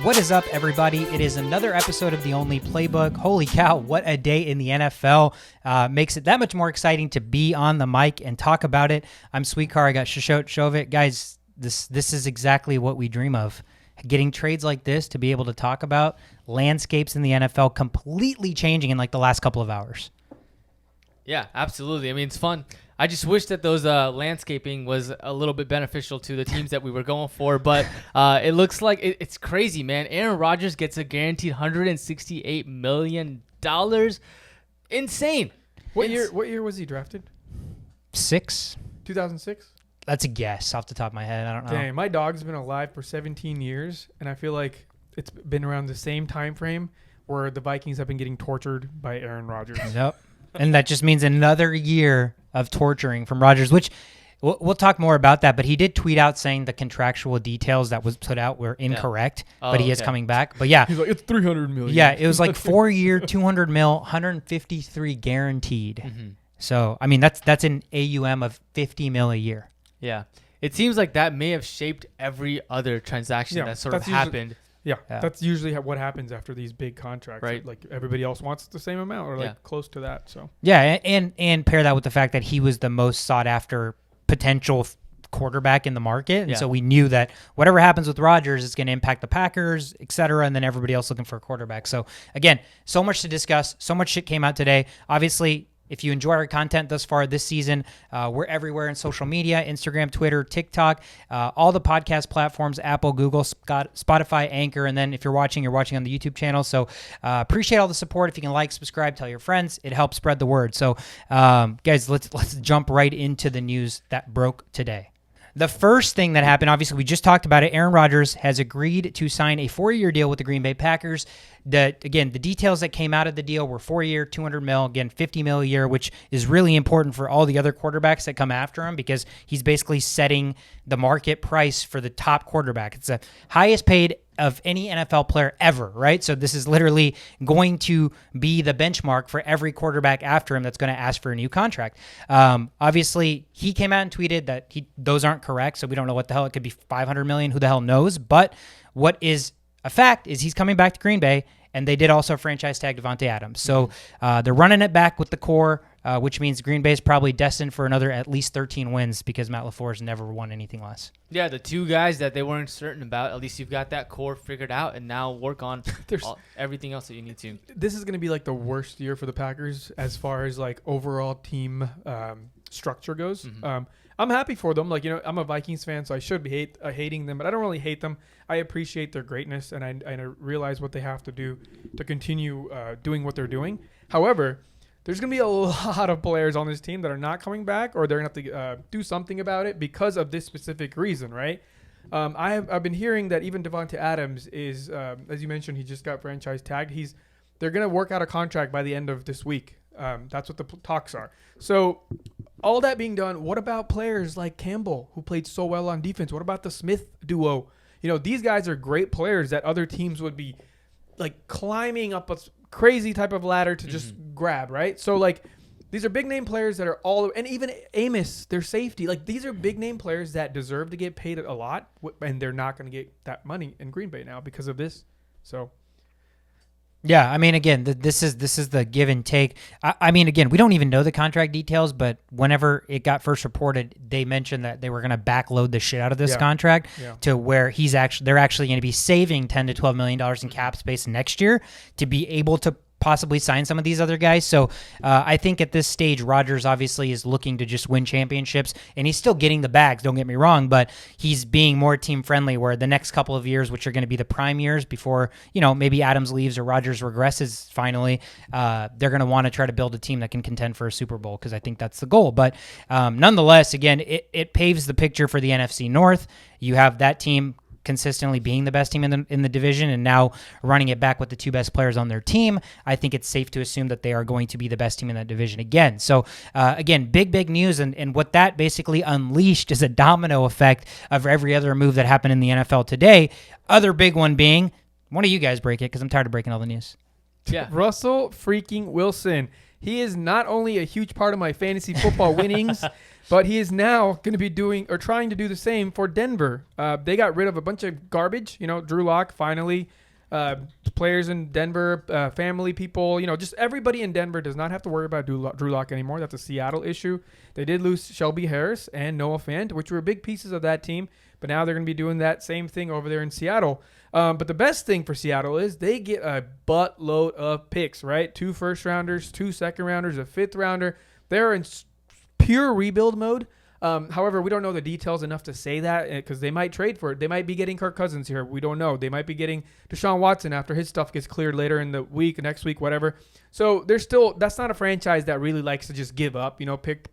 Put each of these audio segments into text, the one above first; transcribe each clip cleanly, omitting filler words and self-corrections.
What is up, everybody? It is another episode of The Only Playbook. Holy cow, what a day in the NFL. Makes it that much more exciting to be on the mic and talk about it. I'm Sweetcar. I got Shashot Shovit. Guys, this is exactly what we dream of. Getting trades like this to be able to talk about landscapes in the NFL completely changing in like the last couple of hours. Yeah, absolutely. I mean, it's fun. I just wish that those landscaping was a little bit beneficial to the teams that we were going for, but it looks like it's crazy, man. Aaron Rodgers gets a guaranteed $168 million. Insane. What year was he drafted? 2006? That's a guess off the top of my head. I don't know. Dang, my dog's been alive for 17 years, and I feel like it's been around the same time frame where the Vikings have been getting tortured by Aaron Rodgers. Yep. And that just means another year of torturing from Rodgers, which we'll talk more about that. But he did tweet out saying the contractual details that was put out were incorrect, but he is coming back. But yeah, he's like, it's $300 million. Yeah, it was like 4 year, 200 mil, 153 guaranteed. Mm-hmm. So, I mean, that's an AUM of 50 mil a year. Yeah. It seems like that may have shaped every other transaction that sort of happened. Yeah, that's usually what happens after these big contracts. Right. Like everybody else wants the same amount or like close to that. So yeah, and pair that with the fact that he was the most sought after potential quarterback in the market. And so we knew that whatever happens with Rodgers is going to impact the Packers, et cetera, and then everybody else looking for a quarterback. So again, so much to discuss. So much shit came out today. Obviously, if you enjoy our content thus far this season, we're everywhere in social media, Instagram, Twitter, TikTok, all the podcast platforms, Apple, Google, Spotify, Anchor, and then if you're watching on the YouTube channel. So appreciate all the support. If you can like, subscribe, tell your friends. It helps spread the word. So guys, let's jump right into the news that broke today. The first thing that happened, obviously, we just talked about it. Aaron Rodgers has agreed to sign a 4-year deal with the Green Bay Packers. The details that came out of the deal were 4-year, 200 mil, again, 50 mil a year, which is really important for all the other quarterbacks that come after him because he's basically setting the market price for the top quarterback. It's the highest paid of any NFL player ever, right? So this is literally going to be the benchmark for every quarterback after him that's going to ask for a new contract. Obviously, he came out and tweeted that those aren't correct, so we don't know what the hell. It could be $500 million. Who the hell knows? But what is a fact is he's coming back to Green Bay, and they did also franchise tag Davante Adams. So they're running it back with the core, which means Green Bay is probably destined for another at least 13 wins because Matt LaFleur's never won anything less. Yeah, the two guys that they weren't certain about, at least you've got that core figured out, and now work on everything else that you need to. This is going to be like the worst year for the Packers as far as like overall team structure goes. Mm-hmm. I'm happy for them. Like, I'm a Vikings fan, so I should be hating them, but I don't really hate them. I appreciate their greatness, and I realize what they have to do to continue doing what they're doing. However, there's going to be a lot of players on this team that are not coming back, or they're going to have to do something about it because of this specific reason, right? I've been hearing that even Davante Adams is, as you mentioned, he just got franchise tagged. They're going to work out a contract by the end of this week. That's what the talks are. So all that being done, what about players like Campbell, who played so well on defense? What about the Smith duo? These guys are great players that other teams would be like climbing up a crazy type of ladder to just grab, right? So like these are big name players that are and even Amos, their safety, like these are big name players that deserve to get paid a lot, and they're not going to get that money in Green Bay now because of this. So yeah, I mean, again, this is the give and take. I mean, again, we don't even know the contract details, but whenever it got first reported, they mentioned that they were going to backload the shit out of this contract to where they're actually going to be saving $10 to $12 million in cap space next year to be able to possibly sign some of these other guys. So I think at this stage, Rodgers obviously is looking to just win championships, and he's still getting the bags, don't get me wrong, but he's being more team friendly where the next couple of years, which are going to be the prime years before, maybe Adams leaves or Rodgers regresses finally, they're going to want to try to build a team that can contend for a Super Bowl because I think that's the goal. But nonetheless, again, it paves the picture for the NFC North. You have that team consistently being the best team in the division and now running it back with the two best players on their team. I think it's safe to assume that they are going to be the best team in that division again. So again, big news, and what that basically unleashed is a domino effect of every other move that happened in the NFL today. Other big one being, one of you guys break it because I'm tired of breaking all the news. Yeah, Russell freaking Wilson. he is not only a huge part of my fantasy football winnings, but he is now going to be doing or trying to do the same for Denver. They got rid of a bunch of garbage. Drew Lock finally. Players in Denver, family people, just everybody in Denver does not have to worry about Drew Lock anymore. That's a Seattle issue. They did lose Shelby Harris and Noah Fant, which were big pieces of that team, but now they're going to be doing that same thing over there in Seattle. But the best thing for Seattle is they get a buttload of picks, right? 2 first-rounders, 2 second-rounders, a 5th-rounder. They're in pure rebuild mode. However, we don't know the details enough to say that because they might trade for it. They might be getting Kirk Cousins here. We don't know. They might be getting Deshaun Watson after his stuff gets cleared later in the week, next week, whatever. So that's not a franchise that really likes to just give up.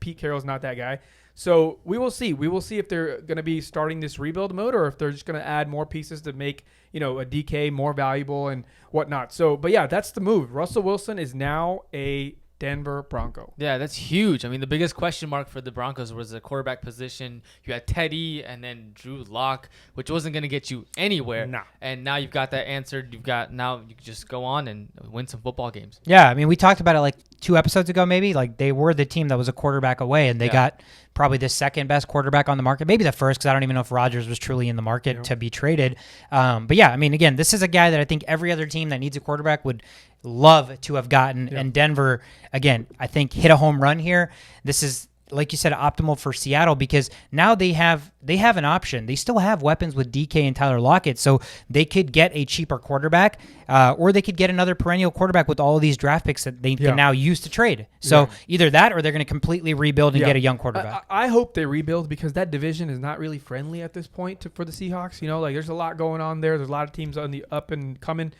Pete Carroll's not that guy. So we will see. We will see if they're going to be starting this rebuild mode or if they're just going to add more pieces to make, a DK more valuable and whatnot. So, but yeah, that's the move. Russell Wilson is now a Denver Bronco. Yeah, that's huge. I mean, the biggest question mark for the Broncos was the quarterback position. You had Teddy and then Drew Lock, which wasn't going to get you anywhere. No. And now you've got that answered. Now you can just go on and win some football games. Yeah, I mean, we talked about it like 2 episodes ago, maybe. Like they were the team that was a quarterback away, and they got probably the second best quarterback on the market, maybe the first, because I don't even know if Rodgers was truly in the market to be traded. But yeah, I mean, again, this is a guy that I think every other team that needs a quarterback would love to have gotten. And Denver, again, I think hit a home run here. This is, like you said, optimal for Seattle because now they have an option. They still have weapons with DK and Tyler Lockett, so they could get a cheaper quarterback, or they could get another perennial quarterback with all of these draft picks that they can now use to trade. So either that, or they're going to completely rebuild and get a young quarterback. I hope they rebuild because that division is not really friendly at this point for the Seahawks. There's a lot going on there. There's a lot of teams on the up and coming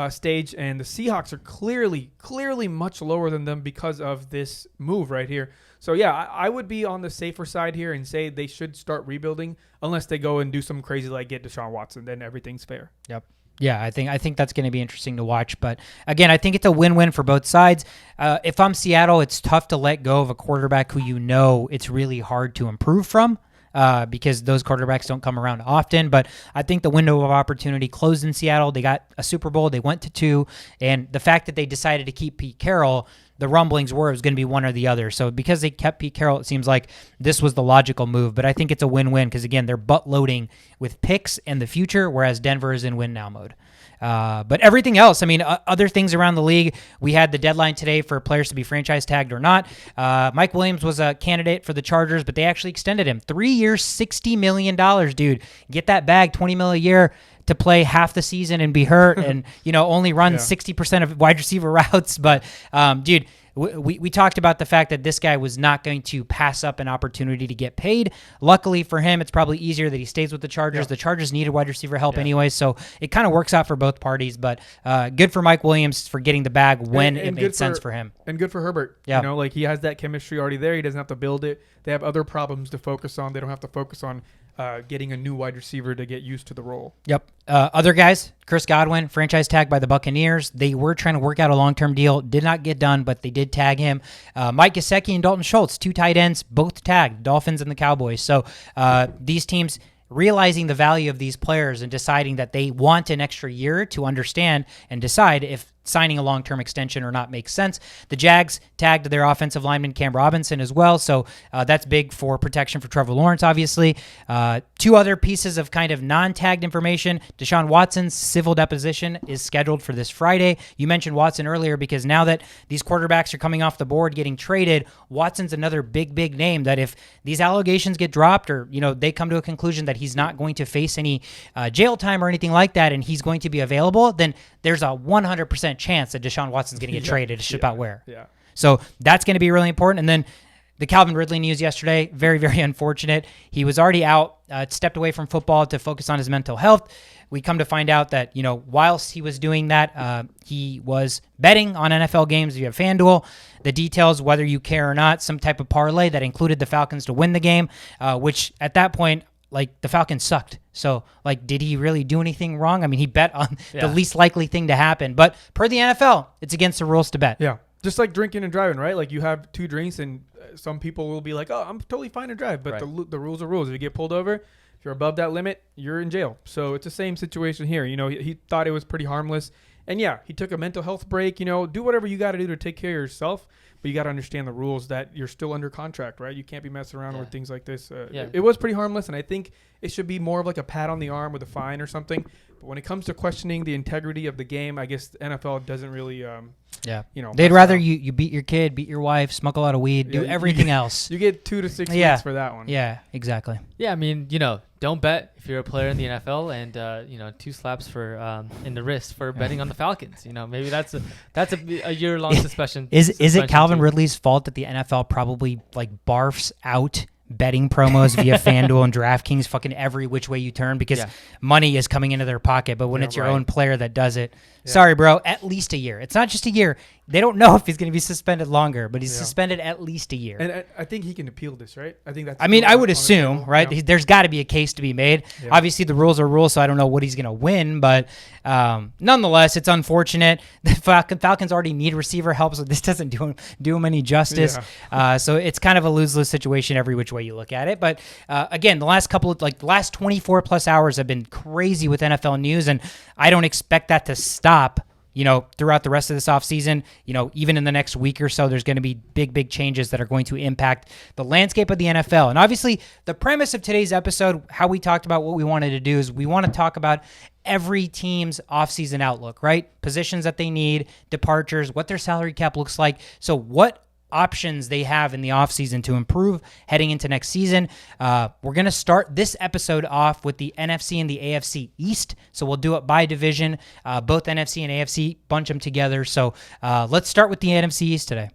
stage, and the Seahawks are clearly much lower than them because of this move right here. So yeah, I would be on the safer side here and say they should start rebuilding unless they go and do something crazy like get Deshaun Watson. Then everything's fair. Yep. Yeah, I think that's going to be interesting to watch. But again, I think it's a win-win for both sides. If I'm Seattle, it's tough to let go of a quarterback who it's really hard to improve from. Because those quarterbacks don't come around often. But I think the window of opportunity closed in Seattle. They got a Super Bowl. They went to 2. And the fact that they decided to keep Pete Carroll, the rumblings were it was going to be one or the other. So because they kept Pete Carroll, it seems like this was the logical move. But I think it's a win-win because, again, they're butt-loading with picks and the future, whereas Denver is in win-now mode. But everything else, I mean, other things around the league, we had the deadline today for players to be franchise tagged or not. Mike Williams was a candidate for the Chargers, but they actually extended him. 3 years, $60 million, dude. Get that bag, $20 million a year to play half the season and be hurt and, only run 60% of wide receiver routes. But, dude, we talked about the fact that this guy was not going to pass up an opportunity to get paid. Luckily for him, it's probably easier that he stays with the Chargers. Yeah. The Chargers needed wide receiver help anyway, so it kind of works out for both parties. But good for Mike Williams for getting the bag when it made sense for him. And good for Herbert. Yeah. He has that chemistry already there. He doesn't have to build it. They have other problems to focus on. They don't have to focus on getting a new wide receiver to get used to the role. Yep. Other guys, Chris Godwin, franchise tag by the Buccaneers. They were trying to work out a long-term deal. Did not get done, but they did tag him. Mike Gesicki and Dalton Schultz, 2 tight ends, both tagged, Dolphins and the Cowboys. So these teams realizing the value of these players and deciding that they want an extra year to understand and decide if signing a long-term extension or not makes sense. The Jags tagged their offensive lineman Cam Robinson as well, so that's big for protection for Trevor Lawrence, obviously. 2 other pieces of kind of non-tagged information. Deshaun Watson's civil deposition is scheduled for this Friday. You mentioned Watson earlier because now that these quarterbacks are coming off the board getting traded, Watson's another big name that if these allegations get dropped or they come to a conclusion that he's not going to face any jail time or anything like that and he's going to be available, then there's a 100% chance that Deshaun Watson's going to get traded to ship out where. Yeah. So that's going to be really important. And then the Calvin Ridley news yesterday, very unfortunate. He was already out, stepped away from football to focus on his mental health. We come to find out that, whilst he was doing that, he was betting on NFL games via FanDuel. The details, whether you care or not, some type of parlay that included the Falcons to win the game, which at that point, the Falcons sucked. So, did he really do anything wrong? I mean, he bet on the least likely thing to happen. But per the NFL, it's against the rules to bet. Yeah. Just like drinking and driving, right? You have 2 drinks and some people will be like, oh, I'm totally fine to drive. But the rules are rules. If you get pulled over, if you're above that limit, you're in jail. So it's the same situation here. He thought it was pretty harmless. And yeah, he took a mental health break. Do whatever you got to do to take care of yourself. But you got to understand the rules that you're still under contract, right? You can't be messing around with things like this. It was pretty harmless, and I think it should be more of like a pat on the arm with a fine or something. But when it comes to questioning the integrity of the game, I guess the NFL doesn't really, they'd rather you beat your kid, beat your wife, smoke a lot of weed, do everything else. You get 2 to 6 weeks for that one. Yeah, exactly. Yeah, I mean, don't bet if you're a player in the NFL, and 2 slaps for in the wrist for betting on the Falcons. Maybe that's a year-long suspension. Is it Calvin Ridley's fault that the NFL probably barfs out betting promos via FanDuel and DraftKings fucking every which way you turn because money is coming into their pocket, but when it's your own player that does it, sorry, bro, at least a year. It's not just a year. They don't know if he's going to be suspended longer, but he's suspended at least a year. And I think he can appeal this, right? I think that's. I mean, I would assume, right? There's got to be a case to be made. Yeah. Obviously, the rules are rules, so I don't know what he's going to win, but nonetheless, it's unfortunate. The Falcons already need receiver help, so this doesn't do him any justice. Yeah. So it's kind of a lose-lose situation every which way you look at it. But again, the last 24 plus hours have been crazy with NFL news, and I don't expect that to stop. Throughout the rest of this offseason, even in the next week or so, there's going to be big changes that are going to impact the landscape of the NFL. And obviously, the premise of today's episode, how we talked about what we wanted to do is we want to talk about every team's offseason outlook, right? Positions that they need, departures, what their salary cap looks like. So what options they have in the offseason to improve heading into next season. We're going to start this episode off with the NFC and the AFC East. So we'll do it by division, both NFC and AFC, bunch them together. So let's start with the NFC East today.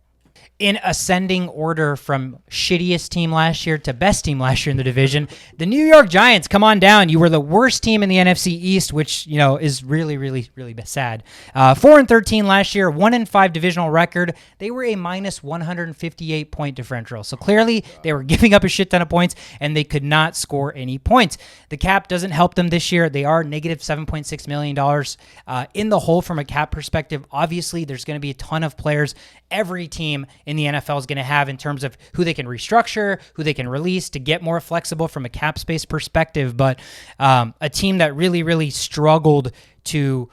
In ascending order from shittiest team last year to best team last year in the division, the New York Giants, come on down. You were the worst team in the NFC East, which, is really, really, really sad. 4-13 last year, 1-5 divisional record. They were a minus 158 point differential. So clearly they were giving up a shit ton of points and they could not score any points. The cap doesn't help them this year. They are negative $7.6 million in the hole from a cap perspective. Obviously, there's going to be a ton of players every team in the NFL is going to have in terms of who they can restructure, who they can release to get more flexible from a cap space perspective. But a team that really, really struggled to,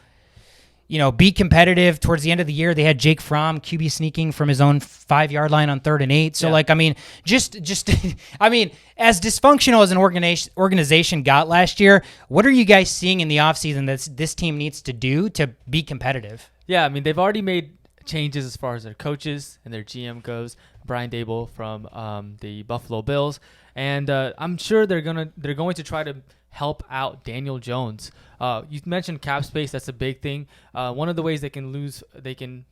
be competitive towards the end of the year. They had Jake Fromm QB sneaking from his own 5-yard line on 3rd and 8. So just as dysfunctional as an organization got last year, what are you guys seeing in the offseason that this team needs to do to be competitive? Yeah, I mean, they've already made changes as far as their coaches and their GM goes. Brian Dable from the Buffalo Bills, and I'm sure they're going to try to help out Daniel Jones. You mentioned cap space; that's a big thing. One of the ways they can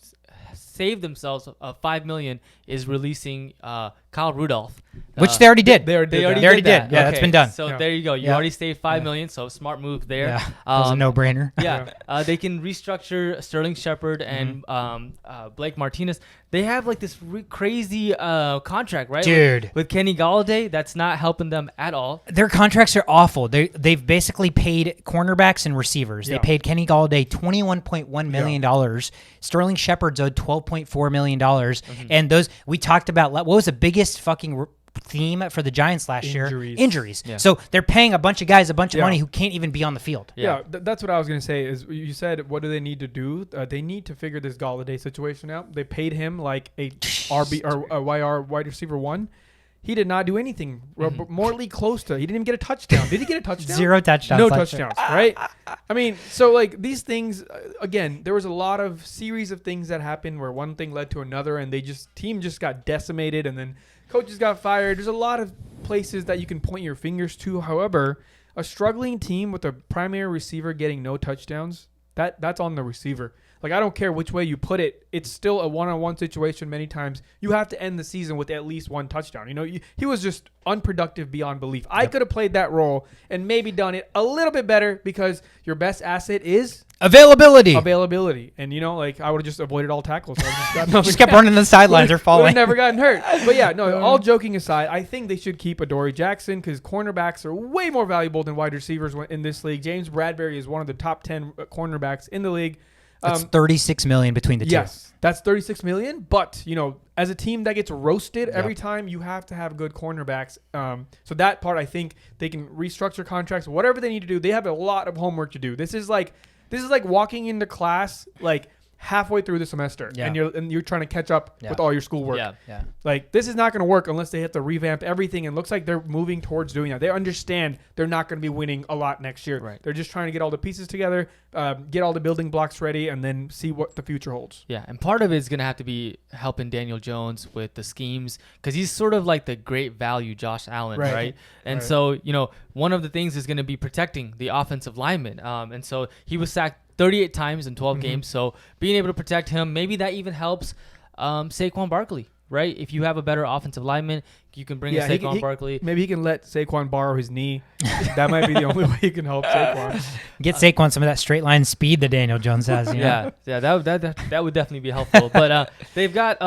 save themselves $5 million is releasing Kyle Rudolph, which they already did. They already did. Yeah, that's been done. So there you go. You already saved $5 million. So smart move there. Yeah, that was a no-brainer. Yeah, they can restructure Sterling Shepard and Blake Martinez. They have this crazy contract, right? Dude, with Kenny Galladay, that's not helping them at all. Their contracts are awful. They've basically paid cornerbacks and receivers. They paid Kenny Galladay $21.1 million. Sterling Shepard's owed $12.4 million. And those we talked about. What was the biggest fucking theme for the Giants last year? Injuries. Yeah. So they're paying a bunch of guys a bunch of money who can't even be on the field. Yeah, that's what I was going to say. Is you said, what do they need to do? They need to figure this Galladay situation out. They paid him like a RB or a YR wide receiver 1. He did not do anything remotely close to. He didn't even get a touchdown. Did he get a touchdown? 0 touchdowns. No touchdowns, right? I mean, so these things, again, there was a lot of series of things that happened where one thing led to another, and team just got decimated, and then coaches got fired. There's a lot of places that you can point your fingers to. However, a struggling team with a primary receiver getting no touchdowns, that's on the receiver. I don't care which way you put it. It's still a one-on-one situation many times. You have to end the season with at least 1 touchdown. He was just unproductive beyond belief. I could have played that role and maybe done it a little bit better because your best asset is availability. And, I would have just avoided all tackles. So just kept running the sidelines or falling. Would have never gotten hurt. But, yeah, no, all joking aside, I think they should keep Adoree Jackson because cornerbacks are way more valuable than wide receivers in this league. James Bradbury is one of the top 10 cornerbacks in the league. That's $36 million between the two. Yes, that's $36 million. But as a team that gets roasted every time, you have to have good cornerbacks. So that part, I think they can restructure contracts, whatever they need to do. They have a lot of homework to do. This This is like walking into class like halfway through the semester, and you're trying to catch up with all your schoolwork. Yeah. Like, this is not going to work unless they have to revamp everything. And it looks like they're moving towards doing that. They understand they're not going to be winning a lot next year. Right. They're just trying to get all the pieces together, get all the building blocks ready, and then see what the future holds. Yeah, and part of it is going to have to be helping Daniel Jones with the schemes, because he's sort of like the great value Josh Allen, right? And so, one of the things is going to be protecting the offensive lineman. And so he was sacked 38 times in 12 games. So being able to protect him, maybe that even helps Saquon Barkley, right? If you have a better offensive lineman, you can bring in Saquon Barkley. Maybe he can let Saquon borrow his knee. That might be the only way he can help Saquon. Get Saquon some of that straight line speed that Daniel Jones has. Yeah, that would definitely be helpful. But they've got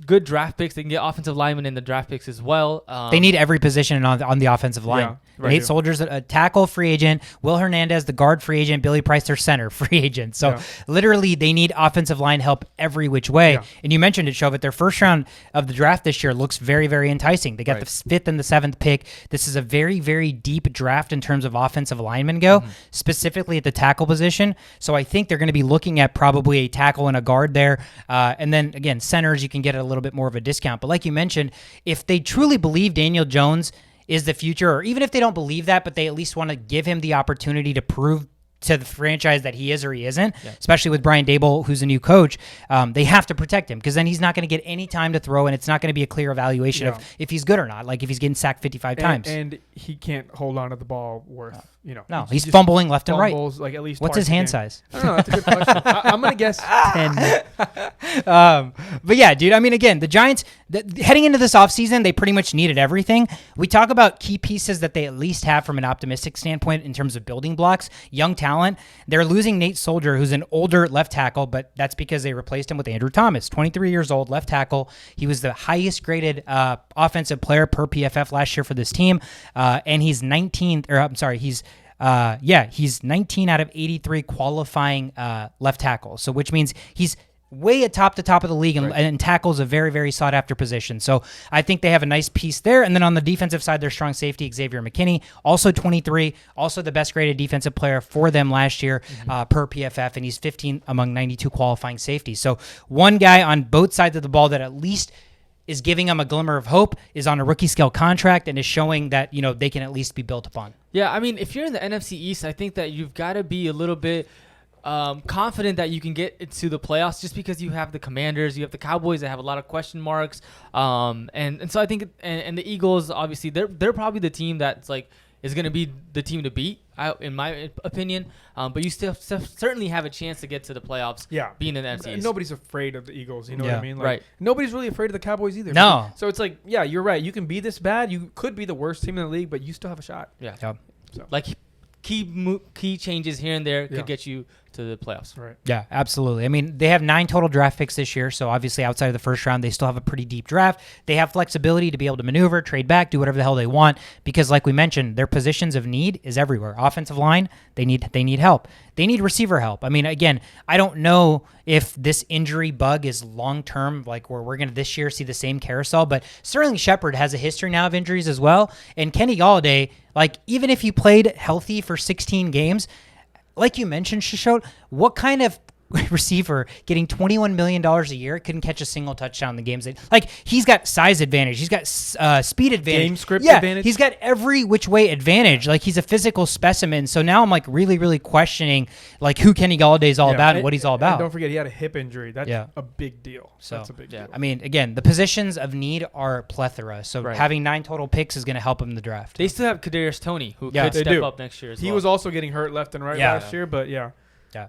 good draft picks. They can get offensive linemen in the draft picks as well. They need every position on the offensive line. Nate Soldiers, a tackle, free agent. Will Hernandez, the guard, free agent. Billy Price, their center, free agent. So literally, they need offensive line help every which way. Yeah. And you mentioned it, Shovit. Their first round of the draft this year looks very, very enticing. They got the 5th and the 7th pick. This is a very, very deep draft in terms of offensive linemen go, specifically at the tackle position. So I think they're going to be looking at probably a tackle and a guard there. And then, again, centers, you can get a little bit more of a discount. But like you mentioned, if they truly believe Daniel Jones is the future, or even if they don't believe that, but they at least want to give him the opportunity to prove to the franchise that he is or he isn't, especially with Brian Daboll, who's a new coach, they have to protect him, because then he's not going to get any time to throw, and it's not going to be a clear evaluation of if he's good or not, like if he's getting sacked 55 times. And he can't hold on to the ball worth, No, he's fumbling left and right. Like at least what's his hand size? I don't know. That's a good question. I'm going to guess 10. But yeah, dude, I mean, again, the Giants, heading into this offseason, they pretty much needed everything. We talk about key pieces that they at least have from an optimistic standpoint in terms of building blocks, young talent. They're losing Nate Soldier, who's an older left tackle, but that's because they replaced him with Andrew Thomas, 23 years old, left tackle. He was the highest graded offensive player per PFF last year for this team, and he's 19th, or I'm sorry, he's 19 out of 83 qualifying left tackle. So which means he's way atop the top of the league, and tackles a very, very sought after position. So I think they have a nice piece there. And then on the defensive side, their strong safety, Xavier McKinney, also 23, also the best graded defensive player for them last year per PFF, and he's 15 among 92 qualifying safeties. So one guy on both sides of the ball that at least is giving them a glimmer of hope is on a rookie scale contract and is showing that, they can at least be built upon. Yeah, I mean, if you're in the NFC East, I think that you've got to be a little bit confident that you can get into the playoffs, just because you have the Commanders, you have the Cowboys that have a lot of question marks, and so I think and the Eagles, obviously they're probably the team that's like is going to be the team to beat, in my opinion. But you still certainly have a chance to get to the playoffs. Yeah, being in the NFC East. Nobody's afraid of the Eagles. You know what I mean? Like, right. Nobody's really afraid of the Cowboys either. No. So it's like, yeah, you're right. You can be this bad. You could be the worst team in the league, but you still have a shot. Yeah. So. Like key changes here and there could get you to the playoffs. Right. Yeah, absolutely. I mean, they have 9 total draft picks this year, so obviously outside of the first round, they still have a pretty deep draft. They have flexibility to be able to maneuver, trade back, do whatever the hell they want, because like we mentioned, their positions of need is everywhere. Offensive line, they need help. They need receiver help. I mean, again, I don't know if this injury bug is long-term, like where we're going to this year see the same carousel, but Sterling Shepard has a history now of injuries as well, and Kenny Galladay, like even if he played healthy for 16 games, like you mentioned, Shishot, what kind of receiver getting $21 million a year couldn't catch a single touchdown in the games? Like, he's got size advantage. He's got speed advantage. Game script advantage. He's got every which way advantage. Like, he's a physical specimen. So now I'm like really, really questioning like who Kenny Galladay is all about and what he's all about. And don't forget, he had a hip injury. That's a big deal. So that's a big deal. I mean, again, the positions of need are plethora. So having 9 total picks is going to help him in the draft. They still have Kadarius Toney, who could step up next year as well. He was also getting hurt left and right last year, but yeah,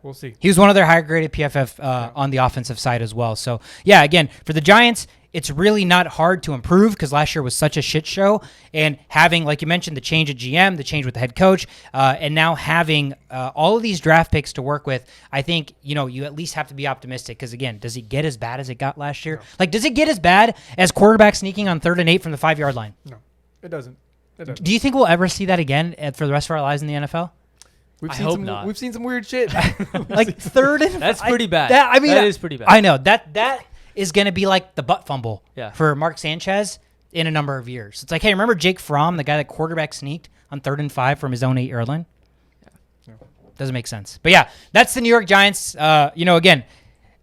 we'll see. He was one of their higher graded PFF on the offensive side as well. So, yeah, again, for the Giants, it's really not hard to improve because last year was such a shit show. And having, like you mentioned, the change at GM, the change with the head coach, and now having all of these draft picks to work with, I think, you at least have to be optimistic because, again, does it get as bad as it got last year? No. Like, does it get as bad as quarterback sneaking on 3rd and 8 from the 5-yard line? No, it doesn't. Do you think we'll ever see that again for the rest of our lives in the NFL? I hope not. We've seen some weird shit. Like 3rd and that's pretty bad. That is pretty bad. I know that is going to be like the butt fumble for Mark Sanchez in a number of years. It's like, hey, remember Jake Fromm, the guy that quarterback sneaked on 3rd and 5 from his own 8-yard line? Doesn't make sense. But yeah, that's the New York Giants. Again,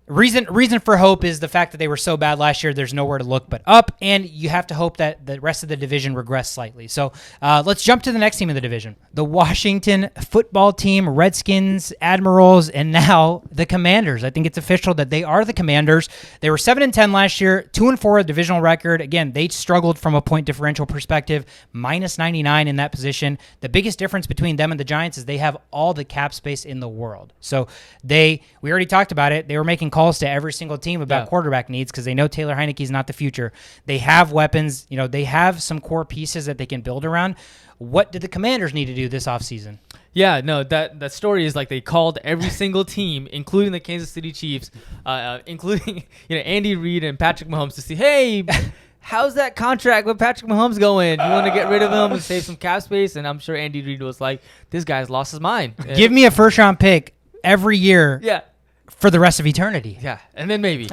reason for hope is the fact that they were so bad last year. There's nowhere to look but up, and you have to hope that the rest of the division regress slightly. So let's jump to the next team in the division, the Washington Football Team, Redskins, Admirals, and now the Commanders. I think it's official that they are the Commanders. They were 7-10 last year, 2-4 a divisional record. Again, they struggled from a point differential perspective, -99 in that position. The biggest difference between them and the Giants is they have all the cap space in the world. So we already talked about it. They were making calls to every single team about quarterback needs because they know Taylor Heinicke is not the future. They have weapons. They have some core pieces that they can build around. What did the Commanders need to do this offseason? Yeah, no, that story is like they called every single team, including the Kansas City Chiefs, including Andy Reid and Patrick Mahomes, to see, hey, how's that contract with Patrick Mahomes going? You want to get rid of him and save some cap space? And I'm sure Andy Reid was like, this guy's lost his mind. Give me a first-round pick every year. Yeah. For the rest of eternity. Yeah, and then maybe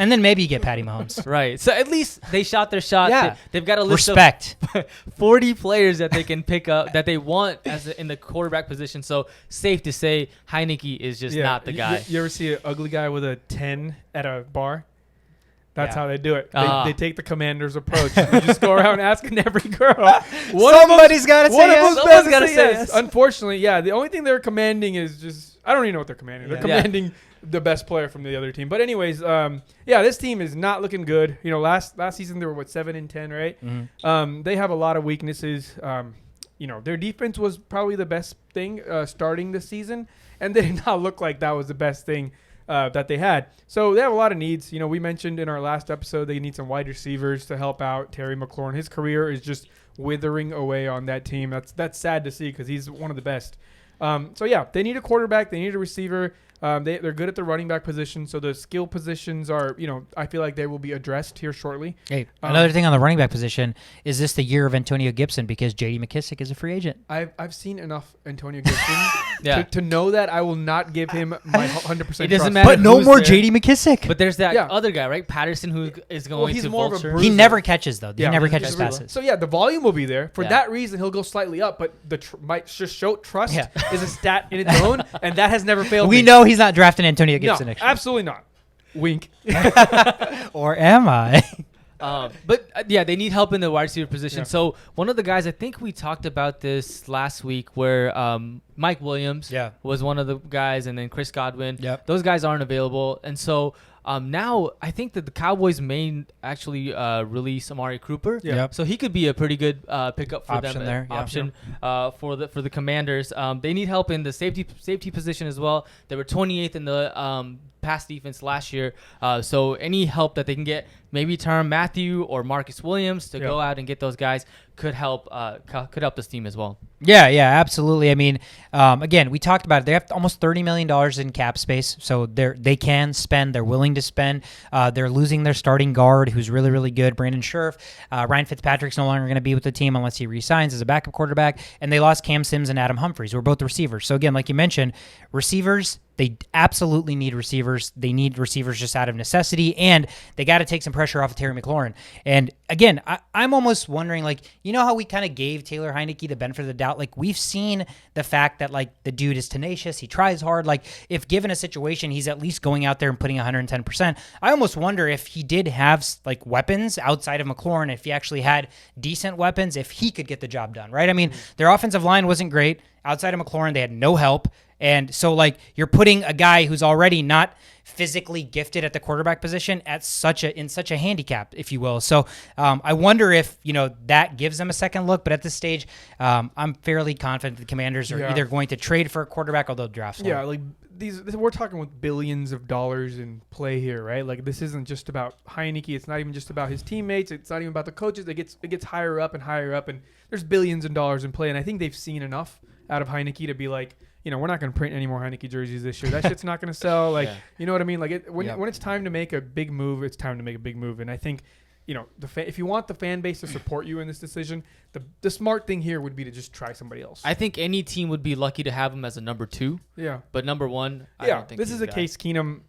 you get Patty Mahomes. Right. So at least they shot their shot. Yeah. They've got a list of 40 players that they can pick up that they want in the quarterback position. So safe to say Heinicke is just not the guy. You ever see an ugly guy with a 10 at a bar? That's how they do it. They take the Commander's approach. You just go around asking every girl. Somebody's got to say yes. Someone's got to say yes. Unfortunately, the only thing they're commanding is just – I don't even know what they're commanding. They're commanding the best player from the other team. But anyways, this team is not looking good. Last season they were 7-10, right? Mm-hmm. They have a lot of weaknesses. Their defense was probably the best thing starting the season, and they did not look like that was the best thing that they had. So they have a lot of needs. We mentioned in our last episode they need some wide receivers to help out Terry McLaurin. His career is just withering away on that team. That's sad to see because he's one of the best. They need a quarterback. They need a receiver. They're good at the running back position, so the skill positions are, I feel like they will be addressed here shortly. Hey, another thing on the running back position, is this the year of Antonio Gibson because J.D. McKissick is a free agent? I've seen enough Antonio Gibson to know that I will not give him my 100% It doesn't trust. matter. But no more J.D. McKissick. But there's that other guy, right? Patterson, who is going he's to more vulture. of a bruiser. He never catches, though. He never catches passes. So, the volume will be there. For that reason, he'll go slightly up, but might just show trust is a stat in its own, and that has never failed We know he's not drafting Antonio Gibson next year. Absolutely not. Wink. Or am I? They need help in the wide receiver position. Yeah. So one of the guys, I think we talked about this last week, where Mike Williams was one of the guys, and then Chris Godwin. Yep. Those guys aren't available, and so now I think that the Cowboys may actually release Amari Cooper. Yep. So he could be a pretty good pickup for option them. Option for the Commanders. They need help in the safety position as well. They were 28th in the pass defense last year. So any help that they can get, maybe Tyrann Mathieu or Marcus Williams to go out and get those guys could help this team as well. Yeah, absolutely. I mean, again, we talked about it. They have almost $30 million in cap space, so they can spend. They're willing to spend. They're losing their starting guard, who's really, really good, Brandon Scherf. Ryan Fitzpatrick's no longer going to be with the team unless he re-signs as a backup quarterback, and they lost Cam Sims and Adam Humphries, who are both receivers. So again, like you mentioned, receivers, they absolutely need receivers. They need receivers just out of necessity, and they got to take some pressure off of Terry McLaurin. And again, I'm almost wondering, how we kind of gave Taylor Heinicke the benefit of the doubt? We've seen the fact that, the dude is tenacious. He tries hard. If given a situation, he's at least going out there and putting 110%. I almost wonder if he did have, weapons outside of McLaurin, if he actually had decent weapons, if he could get the job done, right? I mean, their offensive line wasn't great. Outside of McLaurin, they had no help. And so, you're putting a guy who's already not physically gifted at the quarterback position in such a handicap, if you will. So I wonder if, that gives them a second look. But at this stage, I'm fairly confident the Commanders are either going to trade for a quarterback or they'll draft someone. We're talking with billions of dollars in play here, right? This isn't just about Heinicke. It's not even just about his teammates. It's not even about the coaches. It gets higher up, and there's billions of dollars in play. And I think they've seen enough out of Heinicke to be like, we're not going to print any more Heinicke jerseys this year. That shit's not going to sell. You know what I mean? When it's time to make a big move, it's time to make a big move. And I think, if you want the fan base to support you in this decision, the smart thing here would be to just try somebody else. I think any team would be lucky to have him as a number 2. Yeah. But number 1, I don't think this is a Case Keenum,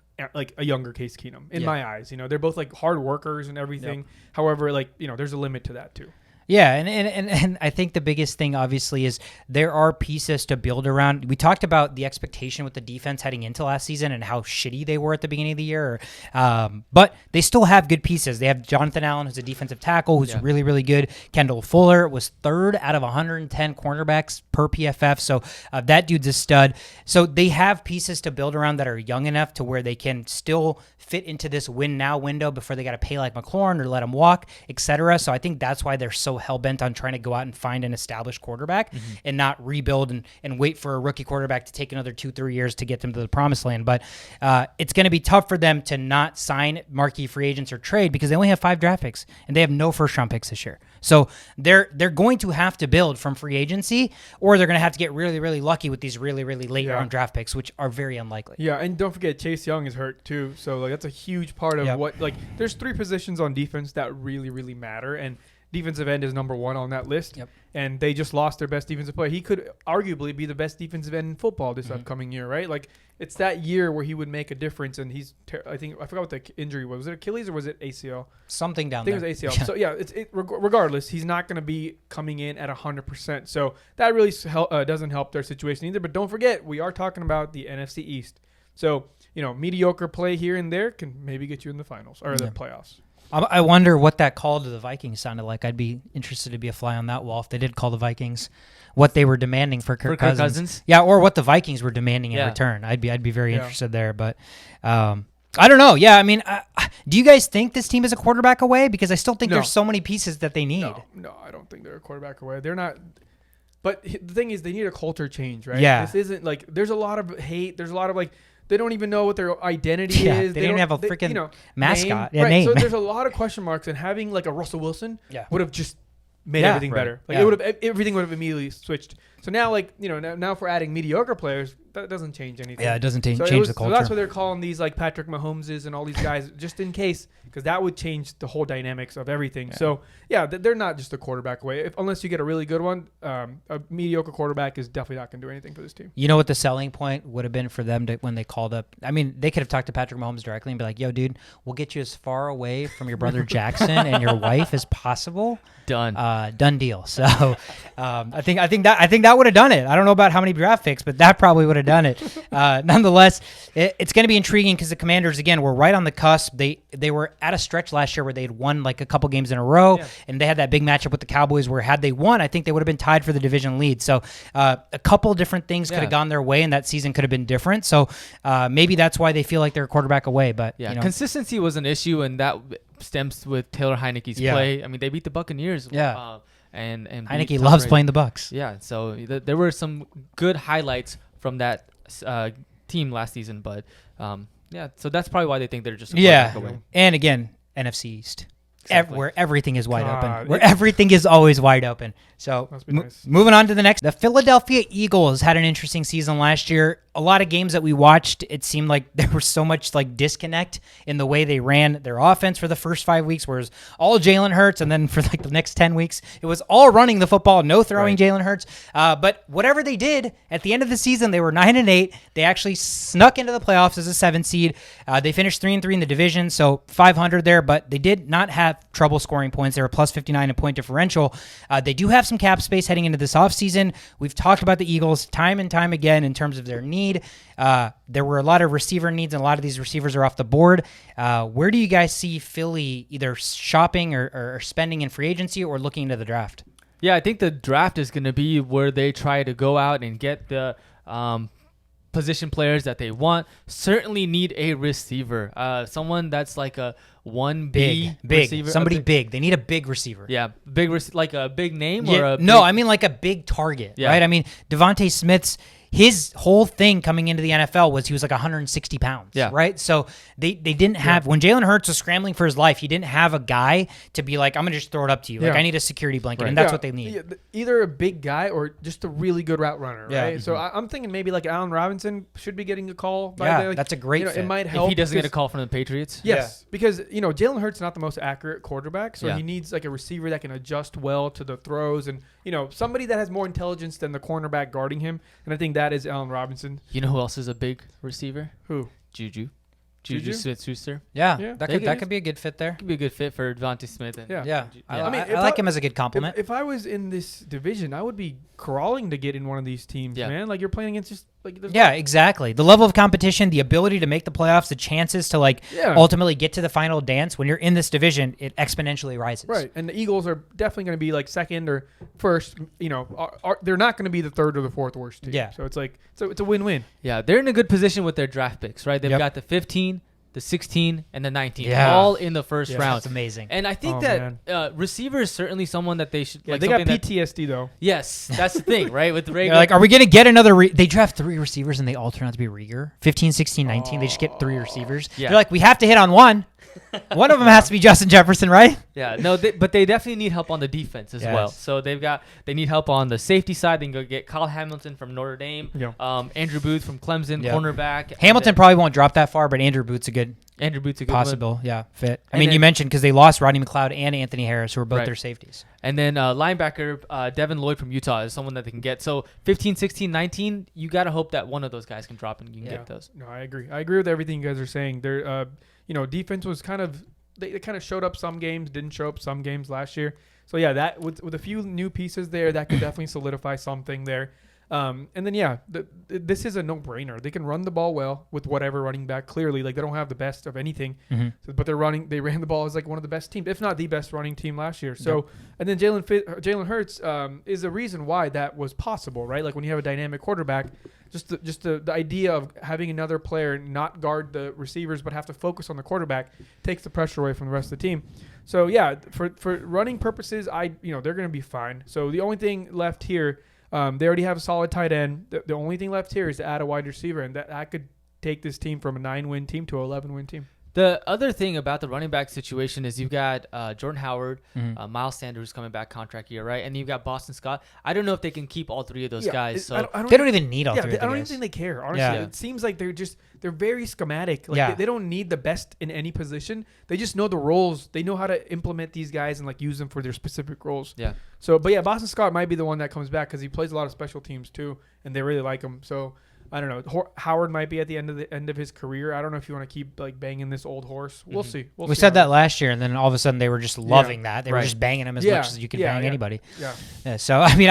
a younger Case Keenum in my eyes. They're both hard workers and everything. Yep. However, there's a limit to that too. Yeah, and I think the biggest thing, obviously, is there are pieces to build around. We talked about the expectation with the defense heading into last season and how shitty they were at the beginning of the year. But they still have good pieces. They have Jonathan Allen, who's a defensive tackle, who's really, really good. Kendall Fuller was 3rd out of 110 cornerbacks per PFF, so that dude's a stud. So they have pieces to build around that are young enough to where they can still fit into this win-now window before they got to pay like McLaurin or let him walk, etc. So I think that's why they're so hell-bent on trying to go out and find an established quarterback and not rebuild and wait for a rookie quarterback to take another 2-3 years to get them to the promised land. But it's going to be tough for them to not sign marquee free agents or trade because they only have 5 draft picks and they have no first-round picks this year. So they're going to have to build from free agency, or they're going to have to get really, really lucky with these really, really late-round draft picks, which are very unlikely. Yeah, and don't forget Chase Young is hurt too, so like that's a huge part of what like. There's 3 positions on defense that really, really matter, and defensive end is number 1 on that list. And they just lost their best defensive player. He could arguably be the best defensive end in football this upcoming year, right? Like it's that year where he would make a difference, and he's I forgot what the injury was. Was it Achilles or was it ACL? Something down there. I think it was ACL. So yeah, regardless, he's not going to be coming in at 100%. So that really doesn't help their situation either. But don't forget, we are talking about the NFC East. So mediocre play here and there can maybe get you in the finals or the playoffs. I wonder what that call to the Vikings sounded like. I'd be interested to be a fly on that wall if they did call the Vikings, what they were demanding for Kirk Cousins. Yeah, or what the Vikings were demanding in return. I'd be very interested there. But I don't know. Yeah, I mean, do you guys think this team is a quarterback away? Because I still think there's so many pieces that they need. No, I don't think they're a quarterback away. They're not. But the thing is, they need a culture change, right? Yeah. This isn't like there's a lot of hate. There's a lot of like. They don't even know what their identity is. They don't have a freaking mascot. Name. Name. So there's a lot of question marks, and having like a Russell Wilson would have just made everything better. Like everything would have immediately switched. So now, now if we're adding mediocre players, that doesn't change anything. Yeah, it doesn't change the culture. So that's why they're calling these like Patrick Mahomeses and all these guys just in case, because that would change the whole dynamics of everything. Yeah. So yeah, they're not just a quarterback away. Unless you get a really good one, a mediocre quarterback is definitely not going to do anything for this team. You know what the selling point would have been for them when they called up? I mean, they could have talked to Patrick Mahomes directly and be like, "Yo, dude, we'll get you as far away from your brother Jackson and your wife as possible." Done deal. So I think that would have done it. I don't know about how many draft picks, but that probably would have done it. Nonetheless, it's going to be intriguing because the Commanders, again, were right on the cusp. They were at a stretch last year where they had won like a couple games in a row, and they had that big matchup with the Cowboys where had they won, I think they would have been tied for the division lead. So a couple different things could have gone their way, and that season could have been different. So maybe that's why they feel like they're a quarterback away. But consistency was an issue, and that stems with Taylor Heineke's play. I mean, they beat the Buccaneers. And Heineke loves playing the Bucs. Yeah, so there were some good highlights from that team last season, but so that's probably why they think they're just a quarterback away. And again, NFC East. Where everything is wide open. Where everything is always wide open. So moving on to the next. The Philadephia Eagles had an interesting season last year. A lot of games that we watched, it seemed like there was so much like disconnect in the way they ran their offense for the first 5 weeks, whereas all Jalen Hurts, and then for like the next 10 weeks, it was all running the football, no throwing Jalen Hurts. But whatever they did, at the end of the season, they were 9-8. They actually snuck into the playoffs as a 7 seed. They finished 3-3 in the division, so 500 there, but they did not have trouble scoring points. They were plus 59 in point differential. They do have some cap space heading into this offseason. We've talked about the Eagles time and time again in terms of their need. There were a lot of receiver needs, and a lot of these receivers are off the board. Where do you guys see Philly either shopping or spending in free agency or looking into the draft? Yeah, I think the draft is going to be where they try to go out and get the position players that they want. Certainly need a receiver, someone that's like a 1B big receiver. Somebody big. They need a big receiver. Yeah, like a big name or a no, I mean like a big target, right? I mean Devontae Smith's his whole thing coming into the NFL was he was like 160 pounds, right? So they didn't have, when Jalen Hurts was scrambling for his life, he didn't have a guy to be like, I'm going to just throw it up to you. Like, I need a security blanket, and that's what they need. Either a big guy or just a really good route runner, right? So I'm thinking maybe like Allen Robinson should be getting a call. That's a great fit. It might help. If he doesn't get a call from the Patriots? Yes, because, Jalen Hurts is not the most accurate quarterback, so he needs like a receiver that can adjust well to the throws and, somebody that has more intelligence than the cornerback guarding him, and I think that is Allen Robinson. You know who else is a big receiver? Who? Juju. Juju Smith-Schuster. Yeah, that could be a good fit there. Could be a good fit for Devontae Smith. I mean, I like him as a good compliment. If I was in this division, I would be crawling to get in one of these teams, man. Like, you're playing against just like exactly. The level of competition, the ability to make the playoffs, the chances to ultimately get to the final dance. When you're in this division, it exponentially rises. Right, and the Eagles are definitely going to be like second or first. You know, they're not going to be the third or the fourth worst team. Yeah, so it's like it's a win-win. Yeah, they're in a good position with their draft picks, right? They've got the 15. The 16 and the 19, all in the first round. That's amazing. And I think receiver is certainly someone that they should. Yeah, they got PTSD though. Yes, that's the thing, right? With the regular, like, are we going to get another? They draft 3 receivers and they all turn out to be Rieger. 15, 16, 19. They just get 3 receivers. Yeah. They're like, we have to hit on one. One of them has to be Justin Jefferson, right? Yeah, no, but they definitely need help on the defense as well. So they need help on the safety side. They can go get Kyle Hamilton from Notre Dame, Andrew Booth from Clemson, cornerback. Hamilton probably won't drop that far, but Andrew Booth's a good possible fit. I mean, you mentioned because they lost Rodney McLeod and Anthony Harris, who are both their safeties. And then linebacker Devin Lloyd from Utah is someone that they can get. So 15, 16, 19, you got to hope that one of those guys can drop and you can get those. No, I agree. I agree with everything you guys are saying. They're defense was kind of they kind of showed up some games, didn't show up some games last year. So yeah, that with a few new pieces there, that could definitely solidify something there. And then this is a no-brainer. They can run the ball well with whatever running back. Clearly, like, they don't have the best of anything, but they ran the ball as like one of the best teams, if not the best running team last year. So, and then Jalen Hurts is the reason why that was possible, right? Like, when you have a dynamic quarterback, just the idea of having another player not guard the receivers but have to focus on the quarterback takes the pressure away from the rest of the team. So yeah, for running purposes, they're going to be fine. So the only thing left here. They already have a solid tight end. The only thing left here is to add a wide receiver, and that could take this team from a 9-win team to an 11-win team. The other thing about the running back situation is you've got Jordan Howard, Miles Sanders coming back contract year, right? And you've got Boston Scott. I don't know if they can keep all 3 of those guys. So they don't even need all 3 of those guys. I don't even think they care, honestly. It seems like they're very schematic. Like they don't need the best in any position. They just know the roles. They know how to implement these guys and like use them for their specific roles. Yeah. So, but Boston Scott might be the one that comes back because he plays a lot of special teams too, and they really like him. So I don't know. Howard might be at the end of his career. I don't know if you want to keep like banging this old horse. We'll see. We said that last year, and then all of a sudden they were just loving that. They were just banging him as much as you could bang anybody. Yeah. So I mean,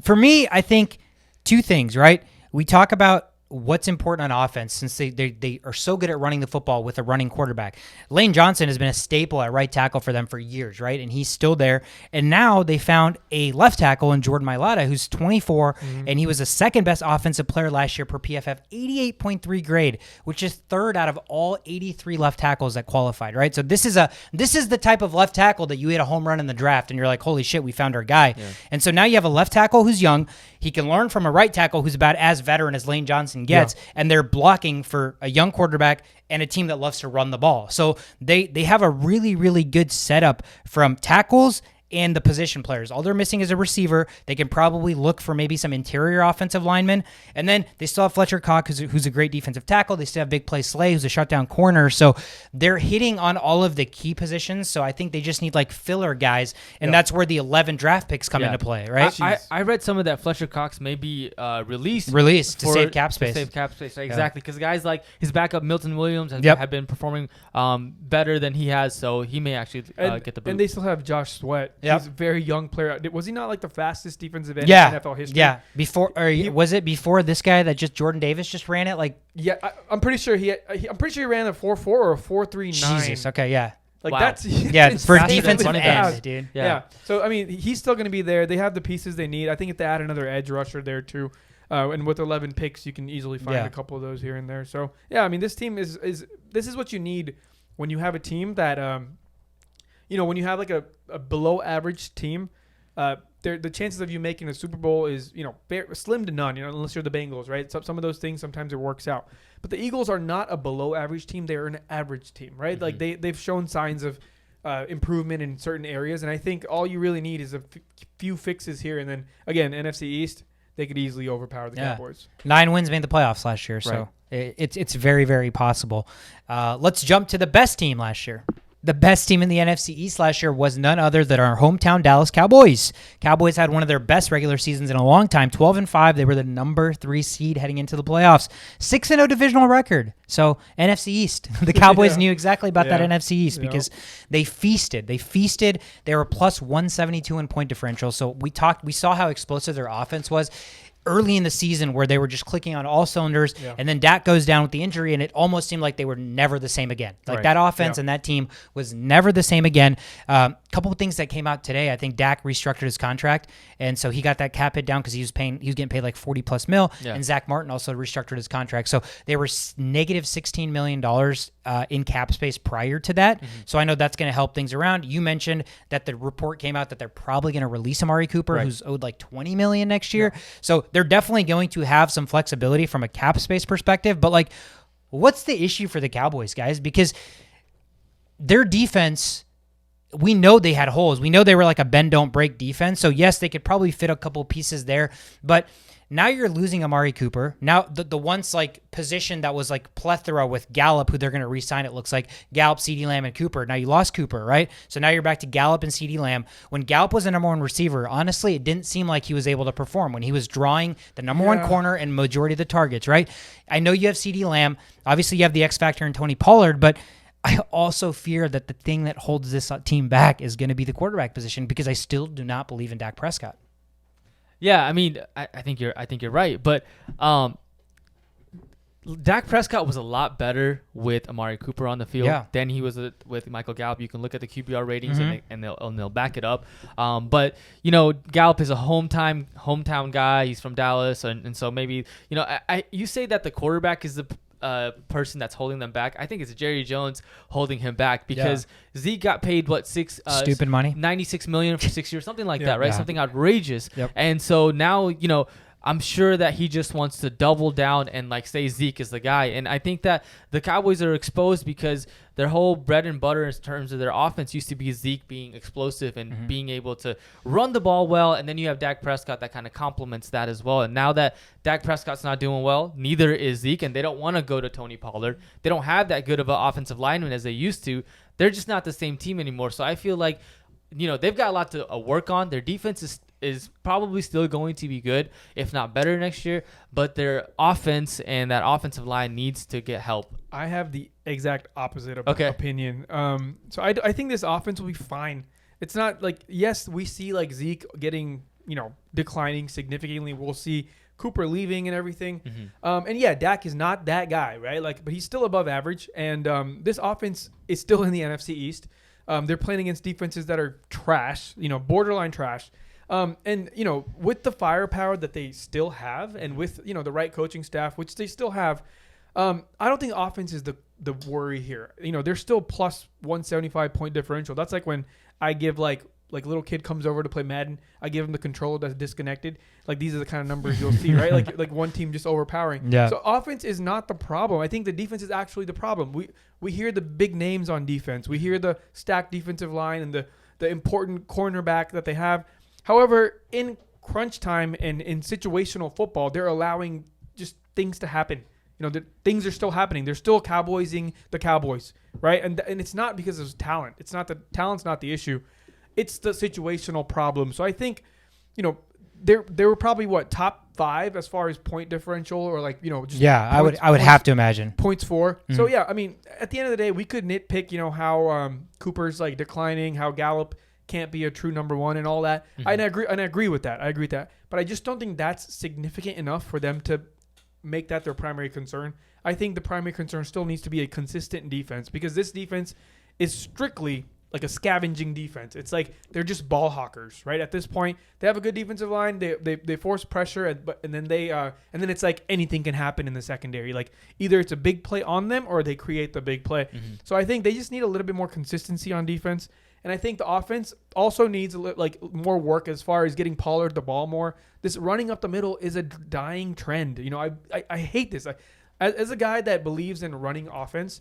for me, I think 2 things. Right. We talk about what's important on offense since they are so good at running the football with a running quarterback. Lane Johnson has been a staple at right tackle for them for years, right? And he's still there. And now they found a left tackle in Jordan Mailata, who's 24, and he was the second best offensive player last year per PFF, 88.3 grade, which is 3rd out of all 83 left tackles that qualified, right? So this is the type of left tackle that you hit a home run in the draft, and you're like, holy shit, we found our guy. Yeah. And so now you have a left tackle who's young. He can learn from a right tackle who's about as veteran as Lane Johnson gets, and they're blocking for a young quarterback and a team that loves to run the ball. So they have a really, really good setup from tackles and the position players. All they're missing is a receiver. They can probably look for maybe some interior offensive linemen. And then they still have Fletcher Cox, who's a great defensive tackle. They still have Big Play Slay, who's a shutdown corner. So they're hitting on all of the key positions. So I think they just need like filler guys. And that's where the 11 draft picks come into play, right? I read some of that Fletcher Cox may be released to save cap space. Exactly. Because guys like his backup Milton Williams have been performing better than he has. So he may actually get the boot. And they still have Josh Sweat. He's a very young player. Was he not like the fastest defensive end in NFL history? Yeah. Was it before this guy that just Jordan Davis just ran it? Like, I'm pretty sure he ran a 4.4 or a 4.39. Jesus. Okay. Yeah. Like that's for defensive end, dude. Yeah. So I mean, he's still going to be there. They have the pieces they need. I think if they add another edge rusher there too, and with 11 picks, you can easily find a couple of those here and there. So yeah, I mean, this team is what you need when you have a team that when you have like a below average team, the chances of you making a Super Bowl is, slim to none, unless you're the Bengals, right? So some of those things, sometimes it works out. But the Eagles are not a below average team. They're an average team, right? Mm-hmm. Like they've shown signs of improvement in certain areas. And I think all you really need is a few fixes here. And then, again, NFC East, they could easily overpower the Cowboys. 9 wins made the playoffs last year. So it's very, very possible. Let's jump to the best team last year. the best team in the NFC East last year was none other than our hometown Dallas Cowboys. Cowboys had one of their best regular seasons in a long time, 12-5. They were the number 3 seed heading into the playoffs. 6-0 divisional record. So NFC East. The Cowboys knew exactly about that NFC East because they feasted. They were plus 172 in point differential. So we saw how explosive their offense was early in the season, where they were just clicking on all cylinders, and then Dak goes down with the injury, and it almost seemed like they were never the same again. Like that offense and that team was never the same again. Couple of things that came out today. I think Dak restructured his contract, and so he got that cap hit down because he was getting paid like $40+ million. And Zach Martin also restructured his contract, so they were negative $16 million in cap space prior to that. So I know that's going to help things around. You mentioned that the report came out that they're probably going to release Amari Cooper, who's owed like $20 million next year. So they're definitely going to have some flexibility from a cap space perspective. But like, what's the issue for the Cowboys, guys? Because their defense, we know they had holes. We know they were like a bend don't break defense. So yes, they could probably fit a couple pieces there, but now you're losing Amari Cooper. Now the once like position that was like plethora with Gallup, who they're going to re-sign, it looks like Gallup, CeeDee Lamb, and Cooper. Now you lost Cooper, right? So now you're back to Gallup and CeeDee Lamb. When Gallup was the number 1 receiver, honestly, it didn't seem like he was able to perform when he was drawing the number 1 corner and majority of the targets, right? I know you have CeeDee Lamb. Obviously, you have the X factor in Tony Pollard, but I also fear that the thing that holds this team back is going to be the quarterback position, because I still do not believe in Dak Prescott. Yeah, I mean, I think you're right, but Dak Prescott was a lot better with Amari Cooper on the field than he was with Michael Gallup. You can look at the QBR ratings and they'll back it up. But you know, Gallup is a hometown guy. He's from Dallas, and so maybe, you know, you say that the quarterback is the person that's holding them back. I think it's Jerry Jones holding him back, because Zeke got paid stupid money, $96 million for 6 years, something like that, right? Something outrageous. And so now, you know, I'm sure that he just wants to double down and like say Zeke is the guy. And I think that the Cowboys are exposed because their whole bread and butter in terms of their offense used to be Zeke being explosive and being able to run the ball well. And then you have Dak Prescott that kind of complements that as well. And now that Dak Prescott's not doing well, neither is Zeke, and they don't want to go to Tony Pollard. They don't have that good of an offensive lineman as they used to. They're just not the same team anymore. So I feel like, you know, they've got a lot to work on. Their defense is probably still going to be good, if not better next year, but their offense and that offensive line needs to get help. I have the exact opposite opinion. So I think this offense will be fine. It's not like, yes, we see like Zeke getting, you know, declining significantly. We'll see Cooper leaving and everything. And yeah, Dak is not that guy, right? Like, but he's still above average. And this offense is still in the NFC East. They're playing against defenses that are trash, you know, borderline trash. And, you know, with the firepower that they still have, and with, you know, the right coaching staff, which they still have, I don't think offense is the worry here. You know, they're still plus 175 point differential. That's like when I give like little kid comes over to play Madden, I give him the controller that's disconnected. Like, these are the kind of numbers you'll see, right? Like one team just overpowering. Yeah. So offense is not the problem. I think the defense is actually the problem. We hear the big names on defense. We hear the stacked defensive line and the important cornerback that they have. However, in crunch time and in situational football, they're allowing just things to happen. You know, things are still happening. They're still Cowboysing the Cowboys, right? And it's not because of talent. It's not talent's not the issue. It's the situational problem. So I think, you know, they were probably top 5 as far as point differential, or like, you know, just points, I would have to imagine points for. So yeah, I mean, at the end of the day, we could nitpick, you know, how Cooper's like declining, how Gallup can't be a true number 1 and all that. I agree with that. I agree with that. But I just don't think that's significant enough for them to make that their primary concern. I think the primary concern still needs to be a consistent defense, because this defense is strictly like a scavenging defense. It's like they're just ball hawkers, right? At this point, they have a good defensive line. They force pressure, and then it's like anything can happen in the secondary. Like, either it's a big play on them or they create the big play. So I think they just need a little bit more consistency on defense. And I think the offense also needs more work as far as getting Pollard the ball more. This running up the middle is a dying trend. You know, I hate this. As a guy that believes in running offense,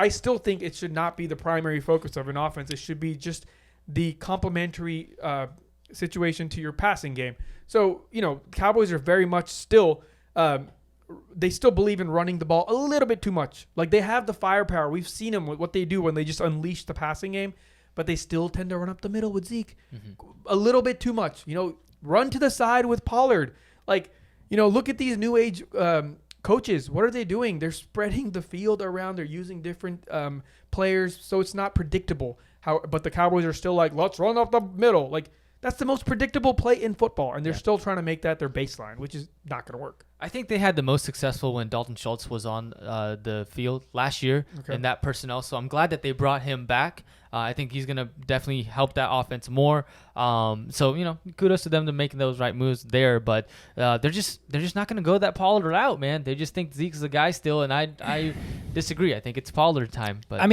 I still think it should not be the primary focus of an offense. It should be just the complementary situation to your passing game. So, you know, Cowboys are very much still they still believe in running the ball a little bit too much. Like, they have the firepower. We've seen them with what they do when they just unleash the passing game, but they still tend to run up the middle with Zeke a little bit too much. Run to the side with Pollard. Like, look at these new age coaches. What are they doing? They're spreading the field around. They're using different players, so it's not predictable. But the Cowboys are still like, let's run up the middle. Like, that's the most predictable play in football, and they're still trying to make that their baseline, which is not going to work. I think they had the most successful when Dalton Schultz was on the field last year in that personnel, so I'm glad that they brought him back. I think he's going to definitely help that offense more. So, kudos to them to making those right moves there, but they're just not going to go that Pollard route, man. They just think Zeke's the guy still, and I disagree. I think it's Pollard time. But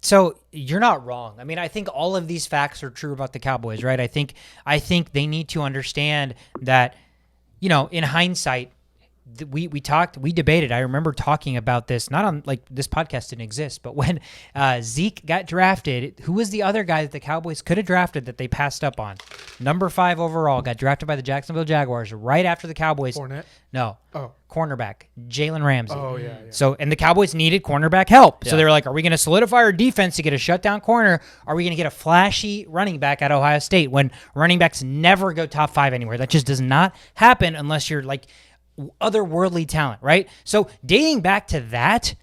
so you're not wrong. I think all of these facts are true about the Cowboys, right? I think they need to understand that, in hindsight, we debated. I remember talking about this, not on this podcast didn't exist, but when Zeke got drafted, who was the other guy that the Cowboys could have drafted that they passed up on? Number 5 overall, got drafted by the Jacksonville Jaguars right after the Cowboys. Fournette? No. Oh. Cornerback, Jalen Ramsey. Oh, yeah. So, and the Cowboys needed cornerback help. Yeah. So they were like, are we going to solidify our defense to get a shutdown corner? Are we going to get a flashy running back at Ohio State when running backs never go top 5 anywhere? That just does not happen unless you're otherworldly talent, right? So dating back to that,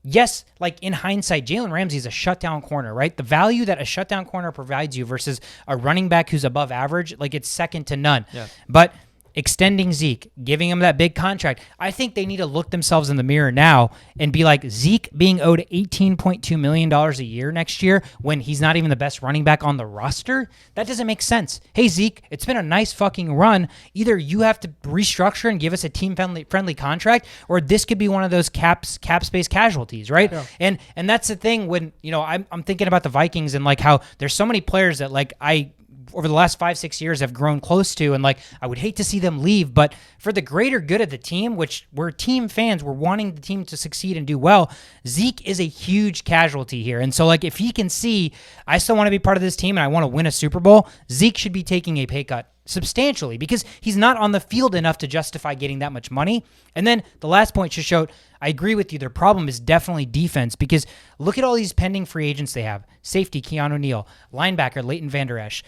yes, in hindsight, Jalen Ramsey is a shutdown corner, right? The value that a shutdown corner provides you versus a running back who's above average, it's second to none. Yeah. But extending Zeke, giving him that big contract, I think they need to look themselves in the mirror now and be like, Zeke being owed $18.2 million a year next year when he's not even the best running back on the roster, that doesn't make sense. Hey, Zeke, it's been a nice fucking run. Either you have to restructure and give us a team-friendly contract, or this could be one of those cap space casualties, right? Yeah. And that's the thing when, I'm thinking about the Vikings and how there's so many players that over the last 5-6 years have grown close to, and I would hate to see them leave, but for the greater good of the team, which we're team fans, we're wanting the team to succeed and do well, Zeke is a huge casualty here. And so if he can see, I still want to be part of this team and I want to win a Super Bowl, Zeke should be taking a pay cut substantially because he's not on the field enough to justify getting that much money. And then the last point just showed, I agree with you, their problem is definitely defense because look at all these pending free agents they have. Safety, Keanu Neal. Linebacker, Leighton Vander Esch.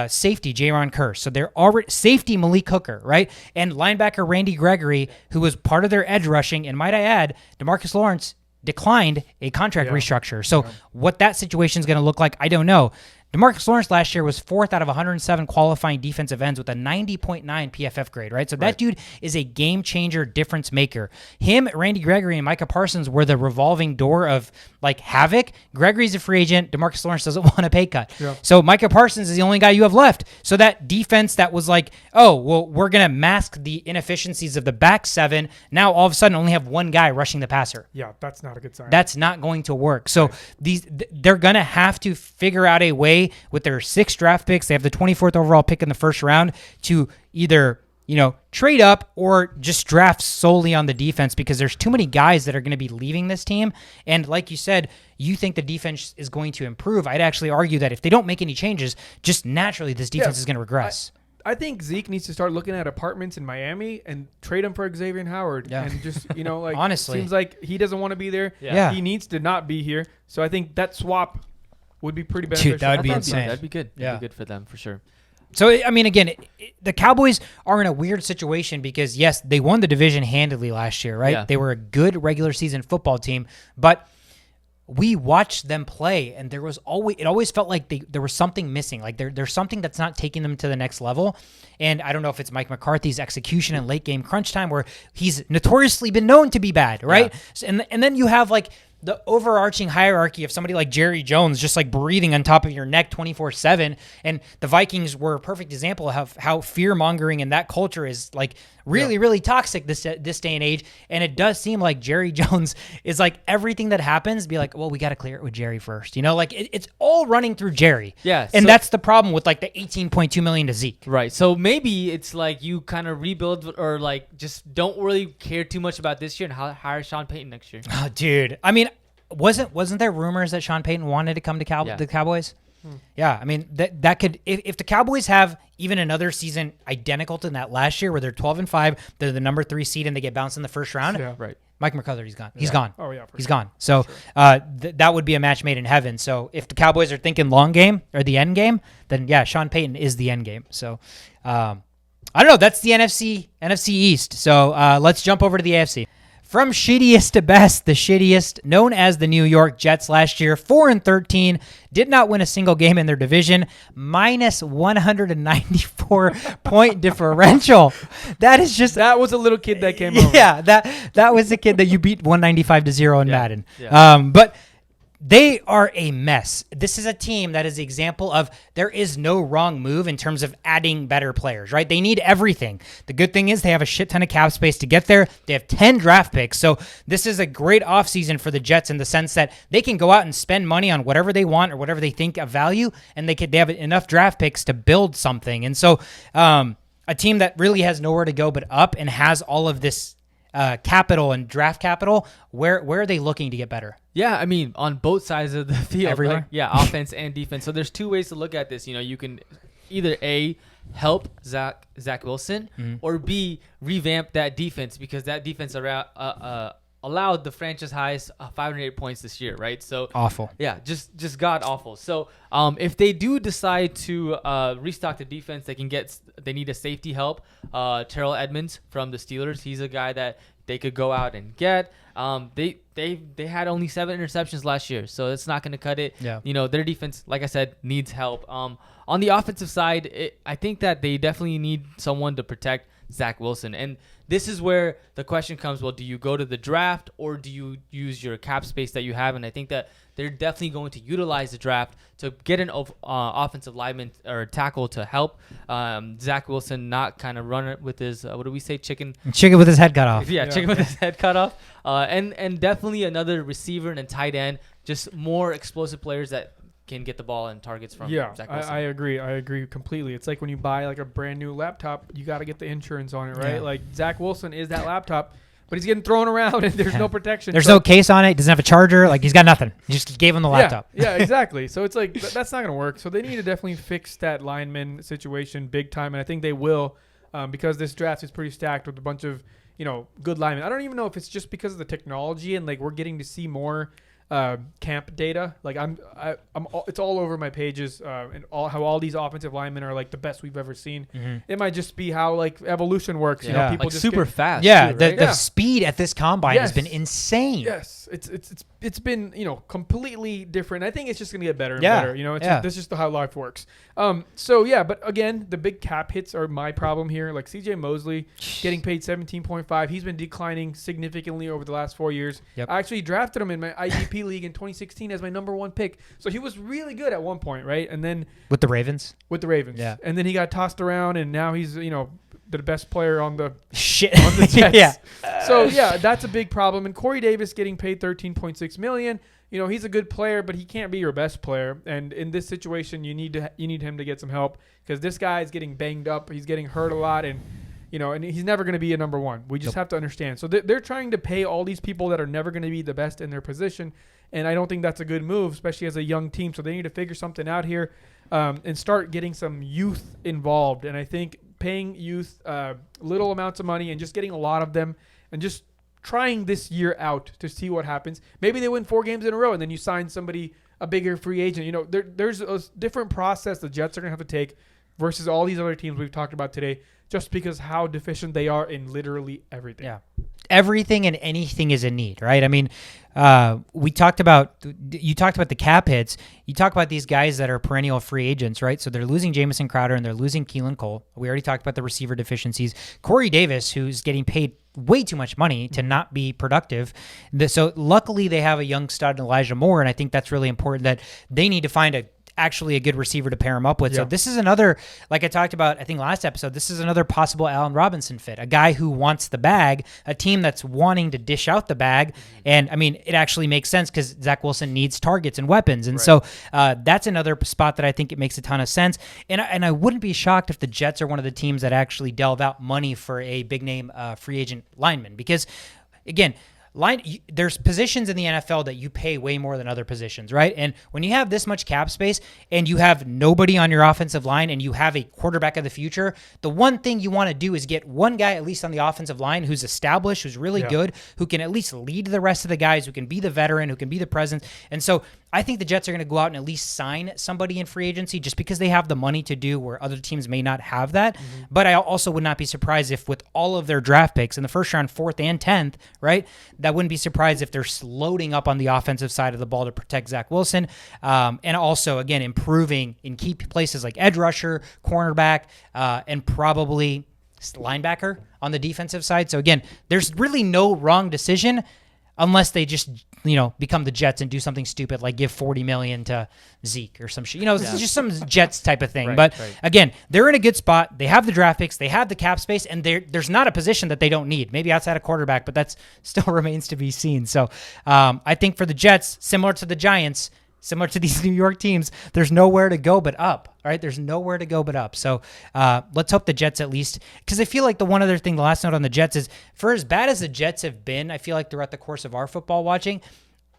Safety, Jaron Kearse. So they're already safety, Malik Hooker, right? And linebacker Randy Gregory, who was part of their edge rushing. And might I add, DeMarcus Lawrence declined a contract restructure. So what that situation is going to look like, I don't know. DeMarcus Lawrence last year was 4th out of 107 qualifying defensive ends with a 90.9 PFF grade, right? So that dude is a game-changer, difference maker. Him, Randy Gregory, and Micah Parsons were the revolving door of, havoc. Gregory's a free agent. DeMarcus Lawrence doesn't want a pay cut. Yeah. So Micah Parsons is the only guy you have left. So that defense that was we're going to mask the inefficiencies of the back 7, now all of a sudden only have one guy rushing the passer. Yeah, that's not a good sign. That's not going to work. So they're going to have to figure out a way with their 6 draft picks. They have the 24th overall pick in the first round to either, trade up or just draft solely on the defense because there's too many guys that are going to be leaving this team. And like you said, you think the defense is going to improve. I'd actually argue that if they don't make any changes, just naturally this defense is going to regress. I think Zeke needs to start looking at apartments in Miami and trade him for Xavier Howard. Yeah. And just, honestly, seems like he doesn't want to be there. Yeah. He needs to not be here. So I think that swap would be pretty beneficial. Dude, that would be insane. That'd be good. That'd be good for them for sure. So, again, the Cowboys are in a weird situation because, yes, they won the division handily last year, right? Yeah. They were a good regular season football team, but we watched them play, and it always felt like there was something missing. There's something that's not taking them to the next level. And I don't know if it's Mike McCarthy's execution in late game crunch time where he's notoriously been known to be bad, right? Yeah. And then you have the overarching hierarchy of somebody like Jerry Jones just breathing on top of your neck 24/7. And the Vikings were a perfect example of how fear-mongering and that culture is really toxic this day and age. And it does seem like Jerry Jones is everything that happens, be well, we got to clear it with Jerry first. It's all running through Jerry. Yeah. And that's the problem with the $18.2 million to Zeke. Right. So maybe it's you kind of rebuild or just don't really care too much about this year and hire Sean Payton next year. Oh, dude. Wasn't there rumors that Sean Payton wanted to come to the Cowboys? Yeah, I mean that could if the Cowboys have even another season identical to that last year where they're 12-5, they're the number 3 seed and they get bounced in the first round. Yeah. Right. Mike McCulloughy's gone. He's gone. Oh yeah, he's gone. So that would be a match made in heaven. So if the Cowboys are thinking long game or the end game, then yeah, Sean Payton is the end game. So I don't know. That's the NFC East. So let's jump over to the AFC. From shittiest to best, the shittiest, known as the New York Jets last year, 4-13, did not win a single game in their division, minus 194 point differential. That was a little kid that came over. Yeah, that was the kid that you beat 195-0 in Madden. Yeah. But they are a mess. This is a team that is the example of there is no wrong move in terms of adding better players, right? They need everything. The good thing is they have a shit ton of cap space to get there. They have 10 draft picks. So this is a great offseason for the Jets in the sense that they can go out and spend money on whatever they want or whatever they think of value, and they have enough draft picks to build something. And so a team that really has nowhere to go but up and has all of this capital and draft capital, where are they looking to get better? Yeah, I mean, on both sides of the field. Everywhere? Offense and defense. So there's two ways to look at this. You can either A, help Zach Wilson, or B, revamp that defense because that defense allowed the franchise highest 508 points this year, right? So awful. Yeah, just god awful. So if they do decide to restock the defense, they need a safety help. Terrell Edmonds from the Steelers, he's a guy that they could go out and get. They had only 7 interceptions last year, so it's not going to cut it. Yeah. Their defense, like I said, needs help. On the offensive side, I think that they definitely need someone to protect Zach Wilson. And this is where the question comes, well, do you go to the draft or do you use your cap space that you have? And I think that they're definitely going to utilize the draft to get an offensive lineman or tackle to help Zach Wilson not kind of run it with his, what do we say, chicken with his head cut off. Yeah, chicken with his head cut off. And definitely another receiver and a tight end, just more explosive players that can get the ball and targets from Zach Wilson. I agree completely. It's like when you buy like a brand new laptop, you got to get the insurance on it, right? Yeah. Like Zach Wilson is that laptop, but he's getting thrown around and there's no protection. There's no case on it. Doesn't have a charger. Like he's got nothing. You just gave him the laptop. Yeah, exactly. So it's like that's not going to work. So they need to definitely fix that lineman situation big time, and I think they will because this draft is pretty stacked with a bunch of good linemen. I don't even know if it's just because of the technology and like we're getting to see more camp data. Like it's all over my pages and how all these offensive linemen are like the best we've ever seen. It might just be how like evolution works. Yeah. People like just super fast. Yeah, too, right? the speed at this combine has been insane. Yes, it's been completely different. I think it's just gonna get better and better. That's just how life works. But again, the big cap hits are my problem here. Like CJ Mosley getting paid 17.5. He's been declining significantly over the last 4 years. Yep. I actually drafted him in my IDP league in 2016 as my number 1 pick. So he was really good at one point, right? And then with the Ravens. Yeah. And then he got tossed around and now he's, the best player on the shit on the Jets. Yeah. So that's a big problem. And Corey Davis getting paid $13.6 million. He's a good player, but he can't be your best player. And in this situation, you need him to get some help because this guy is getting banged up. He's getting hurt a lot, and and he's never going to be a number 1. We just have to understand. So they're trying to pay all these people that are never going to be the best in their position, and I don't think that's a good move, especially as a young team. So they need to figure something out here and start getting some youth involved. And I think paying youth little amounts of money and just getting a lot of them and just trying this year out to see what happens. Maybe they win 4 games in a row and then you sign somebody, a bigger free agent. There's a different process the Jets are going to have to take versus all these other teams we've talked about today just because how deficient they are in literally everything. Yeah. Everything and anything is a need, right? I mean, you talked about the cap hits. You talk about these guys that are perennial free agents, right? So they're losing Jamison Crowder and they're losing Keelan Cole. We already talked about the receiver deficiencies. Corey Davis, who's getting paid way too much money to not be productive. So luckily they have a young stud in Elijah Moore, and I think that's really important that they need to find actually a good receiver to pair him up with. Yeah. So this is another, like I talked about, I think last episode, this is another possible Allen Robinson fit, a guy who wants the bag, a team that's wanting to dish out the bag. And I mean, it actually makes sense because Zach Wilson needs targets and weapons. And so that's another spot that I think it makes a ton of sense. And I wouldn't be shocked if the Jets are one of the teams that actually delve out money for a big name free agent lineman, because again, there's positions in the NFL that you pay way more than other positions, right? And when you have this much cap space and you have nobody on your offensive line and you have a quarterback of the future, the one thing you want to do is get one guy at least on the offensive line who's established, who's really good, who can at least lead the rest of the guys, who can be the veteran, who can be the presence. And so I think the Jets are going to go out and at least sign somebody in free agency just because they have the money to do where other teams may not have that. But I also would not be surprised if with all of their draft picks in the first round, 4th and 10th, right, that wouldn't be surprised if they're loading up on the offensive side of the ball to protect Zach Wilson. And also, again, improving in key places like edge rusher, cornerback, and probably linebacker on the defensive side. So again, there's really no wrong decision unless they just, become the Jets and do something stupid like give $40 million to Zeke or some shit. It's just some Jets type of thing. Again, they're in a good spot. They have the draft picks. They have the cap space, and there's not a position that they don't need. Maybe outside of quarterback, but that still remains to be seen. So I think for the Jets, similar to the Giants, similar to these New York teams, there's nowhere to go but up. All right, there's nowhere to go but up. So let's hope the Jets at least, because I feel like the one other thing, the last note on the Jets is, for as bad as the Jets have been, I feel like throughout the course of our football watching,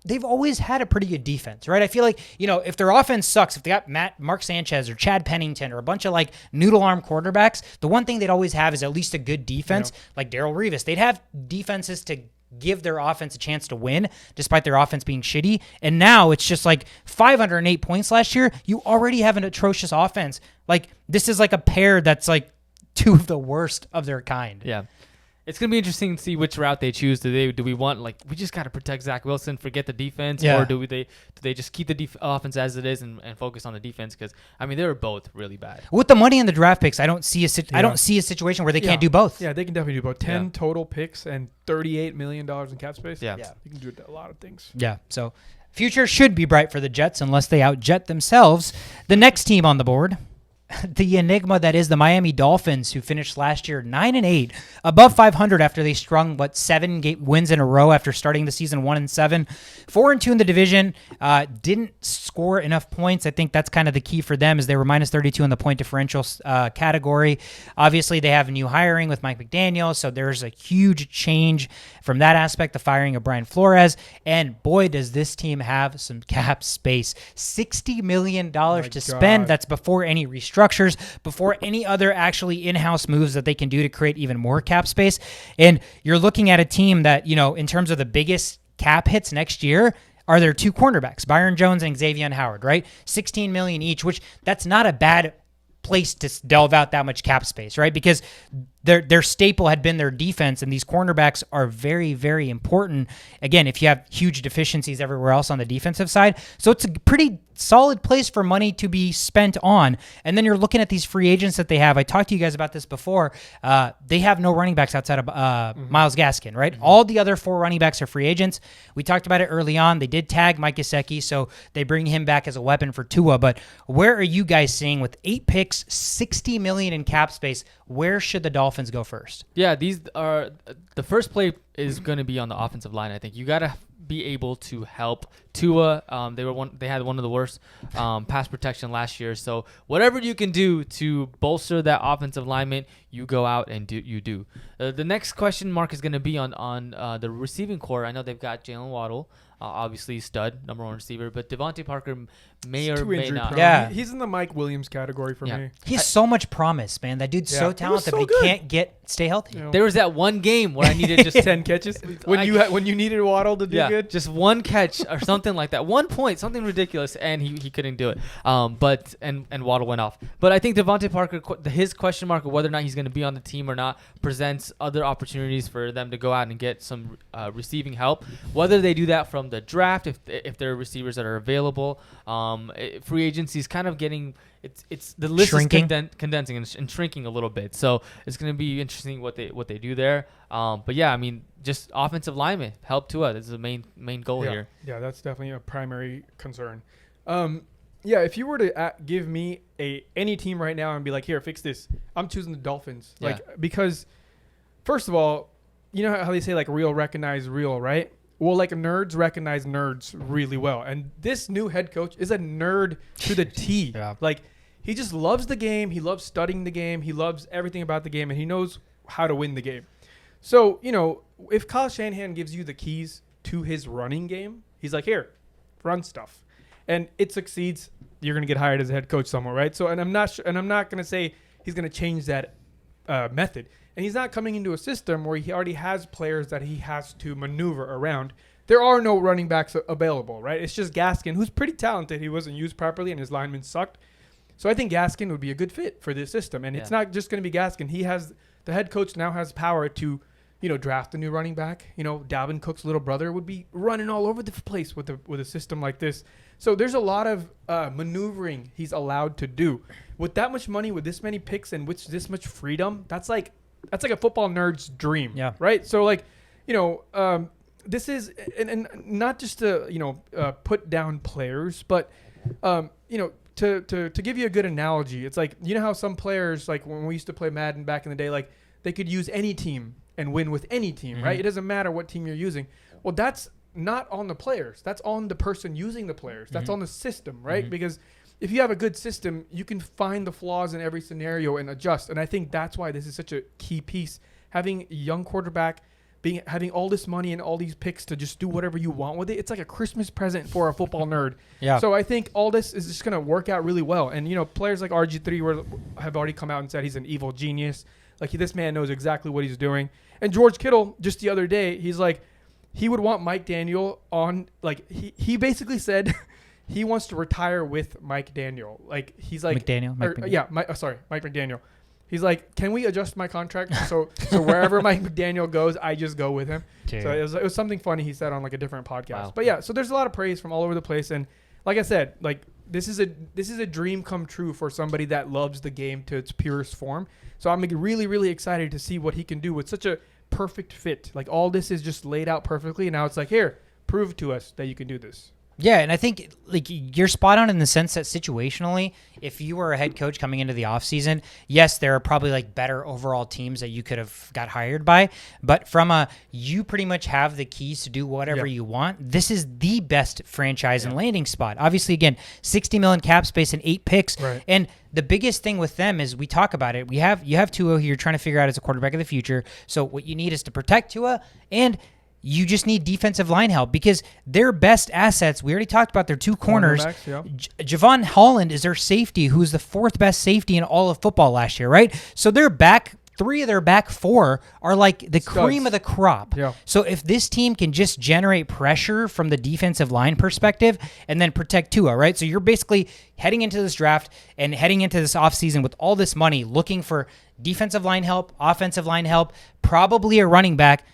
they've always had a pretty good defense, right? I feel like, if their offense sucks, if they got Mark Sanchez or Chad Pennington or a bunch of like noodle arm quarterbacks, the one thing they'd always have is at least a good defense, like Darrelle Revis. They'd have defenses to give their offense a chance to win despite their offense being shitty. And now it's just like 508 points last year. You already have an atrocious offense. Like this is like a pair that's like two of the worst of their kind. Yeah. It's going to be interesting to see which route they choose. Do we want, we just got to protect Zach Wilson, forget the defense, or do they just keep the offense as it is and focus on the defense? Because they were both really bad. With the money in the draft picks, I don't see a situation where they can't do both. Yeah, they can definitely do both. 10 total picks and $38 million in cap space. Yeah, you can do a lot of things. Yeah, so future should be bright for the Jets unless they outjet themselves. The next team on the board, the enigma that is the Miami Dolphins, who finished last year 9-8, above 500 after they strung 7 wins in a row after starting the season 1-7, 4-2 in the division. Didn't score enough points. I think that's kind of the key for them, is they were minus 32 in the point differential category. Obviously, they have new hiring with Mike McDaniel, so there's a huge change from that aspect. The firing of Brian Flores, and boy, does this team have some cap space. $60 million to spend. That's before any restructuring. Before any other actually in-house moves that they can do to create even more cap space. And you're looking at a team that, in terms of the biggest cap hits next year, are their 2 cornerbacks, Byron Jones and Xavier Howard, right? $16 million each, which that's not a bad place to delve out that much cap space, right? Because their staple had been their defense, and these cornerbacks are very, very important. Again, if you have huge deficiencies everywhere else on the defensive side. So it's a pretty solid place for money to be spent on. And then you're looking at these free agents that they have. I talked to you guys about this before. They have no running backs outside of Myles Gaskin, right? All the other 4 running backs are free agents. We talked about it early on. They did tag Mike Gesicki, so they bring him back as a weapon for Tua. But where are you guys seeing, with 8 picks, $60 million in cap space, where should the Dolphins go first? Yeah, these are the first play is going to be on the offensive line. I think you got to be able to help Tua. They had one of the worst pass protection last year. So whatever you can do to bolster that offensive lineman, you go out and do. The next question mark is going to be on the receiving core. I know they've got Jalen Waddle, obviously stud, number 1 receiver, but Devontae Parker may or may not. Prone. Yeah, he's in the Mike Williams category for me. He has so much promise, man. That dude's so talented, but he can't stay healthy. There was that one game where I needed just 10 catches when you needed Waddle to do good. Just one catch or something like that. 1 point, something ridiculous, and he couldn't do it. But Waddle went off. But I think Devontae Parker, his question mark of whether or not he's going to be on the team or not, presents other opportunities for them to go out and get some receiving help. Whether they do that from the draft, if there are receivers that are available, free agency is kind of getting it's the list shrinking. is condensing and shrinking a little bit. So it's going to be interesting what they do there. But yeah, just offensive linemen help Tua. This is the main goal here. Yeah, that's definitely a primary concern. If you were to give me any team right now and be like, here, fix this, I'm choosing the Dolphins. Because first of all, you know how they say real recognize real, right? Well, nerds recognize nerds really well. And this new head coach is a nerd to the T. Yeah. He just loves the game. He loves studying the game. He loves everything about the game, and he knows how to win the game. So, if Kyle Shanahan gives you the keys to his running game, he's like, here, run stuff. And it succeeds, you're going to get hired as a head coach somewhere, right? So, and I'm not going to say he's going to change that method. And he's not coming into a system where he already has players that he has to maneuver around. There are no running backs available, right? It's just Gaskin, who's pretty talented. He wasn't used properly, and his linemen sucked. So I think Gaskin would be a good fit for this system. And it's not just going to be Gaskin. The head coach now has power to, draft a new running back. Dalvin Cook's little brother would be running all over the place with a system like this. So there's a lot of maneuvering he's allowed to do. With that much money, with this many picks, and with this much freedom, that's like a football nerd's dream, right? So this is and not just to put down players, but to give you a good analogy, it's like how some players, like when we used to play Madden back in the day, like they could use any team and win with any team, right? It doesn't matter what team you're using. Well, that's not on the players. That's on the person using the players. That's on the system, right? Because if you have a good system, you can find the flaws in every scenario and adjust. And I think that's why this is such a key piece. Having a young quarterback, having all this money and all these picks to just do whatever you want with it, it's like a Christmas present for a football nerd. Yeah. So I think all this is just going to work out really well. And, players like RG3 have already come out and said he's an evil genius. Like, this man knows exactly what he's doing. And George Kittle, just the other day, he's like, he would want Mike Daniel on, like, he basically said he wants to retire with Mike Daniel. Like, he's like... Mike McDaniel. He's like, can we adjust my contract so wherever Mike McDaniel goes, I just go with him? Dude. So it was something funny he said on like a different podcast. Wow. But yeah, so there's a lot of praise from all over the place, and like I said, like this is a dream come true for somebody that loves the game to its purest form. So I'm really, really excited to see what he can do with such a perfect fit. Like all this is just laid out perfectly, and now it's like, here, prove to us that you can do this. Yeah, and I think like you're spot on in the sense that situationally, if you were a head coach coming into the offseason, yes, there are probably like better overall teams that you could have got hired by, but from you pretty much have the keys to do whatever you want. This is the best franchise and landing spot. Obviously, again, $60 million cap space and 8 picks. Right. And the biggest thing with them is we talk about it. You have Tua who you're trying to figure out as a quarterback of the future. So what you need is to protect Tua, and you just need defensive line help because their best assets, we already talked about their 2 corners. Javon Holland is their safety, who's the 4th best safety in all of football last year, right? So their back 3 of their back 4 are like the cream of the crop. Yeah. So if this team can just generate pressure from the defensive line perspective and then protect Tua, right? So you're basically heading into this draft and heading into this offseason with all this money looking for defensive line help, offensive line help, probably a running back.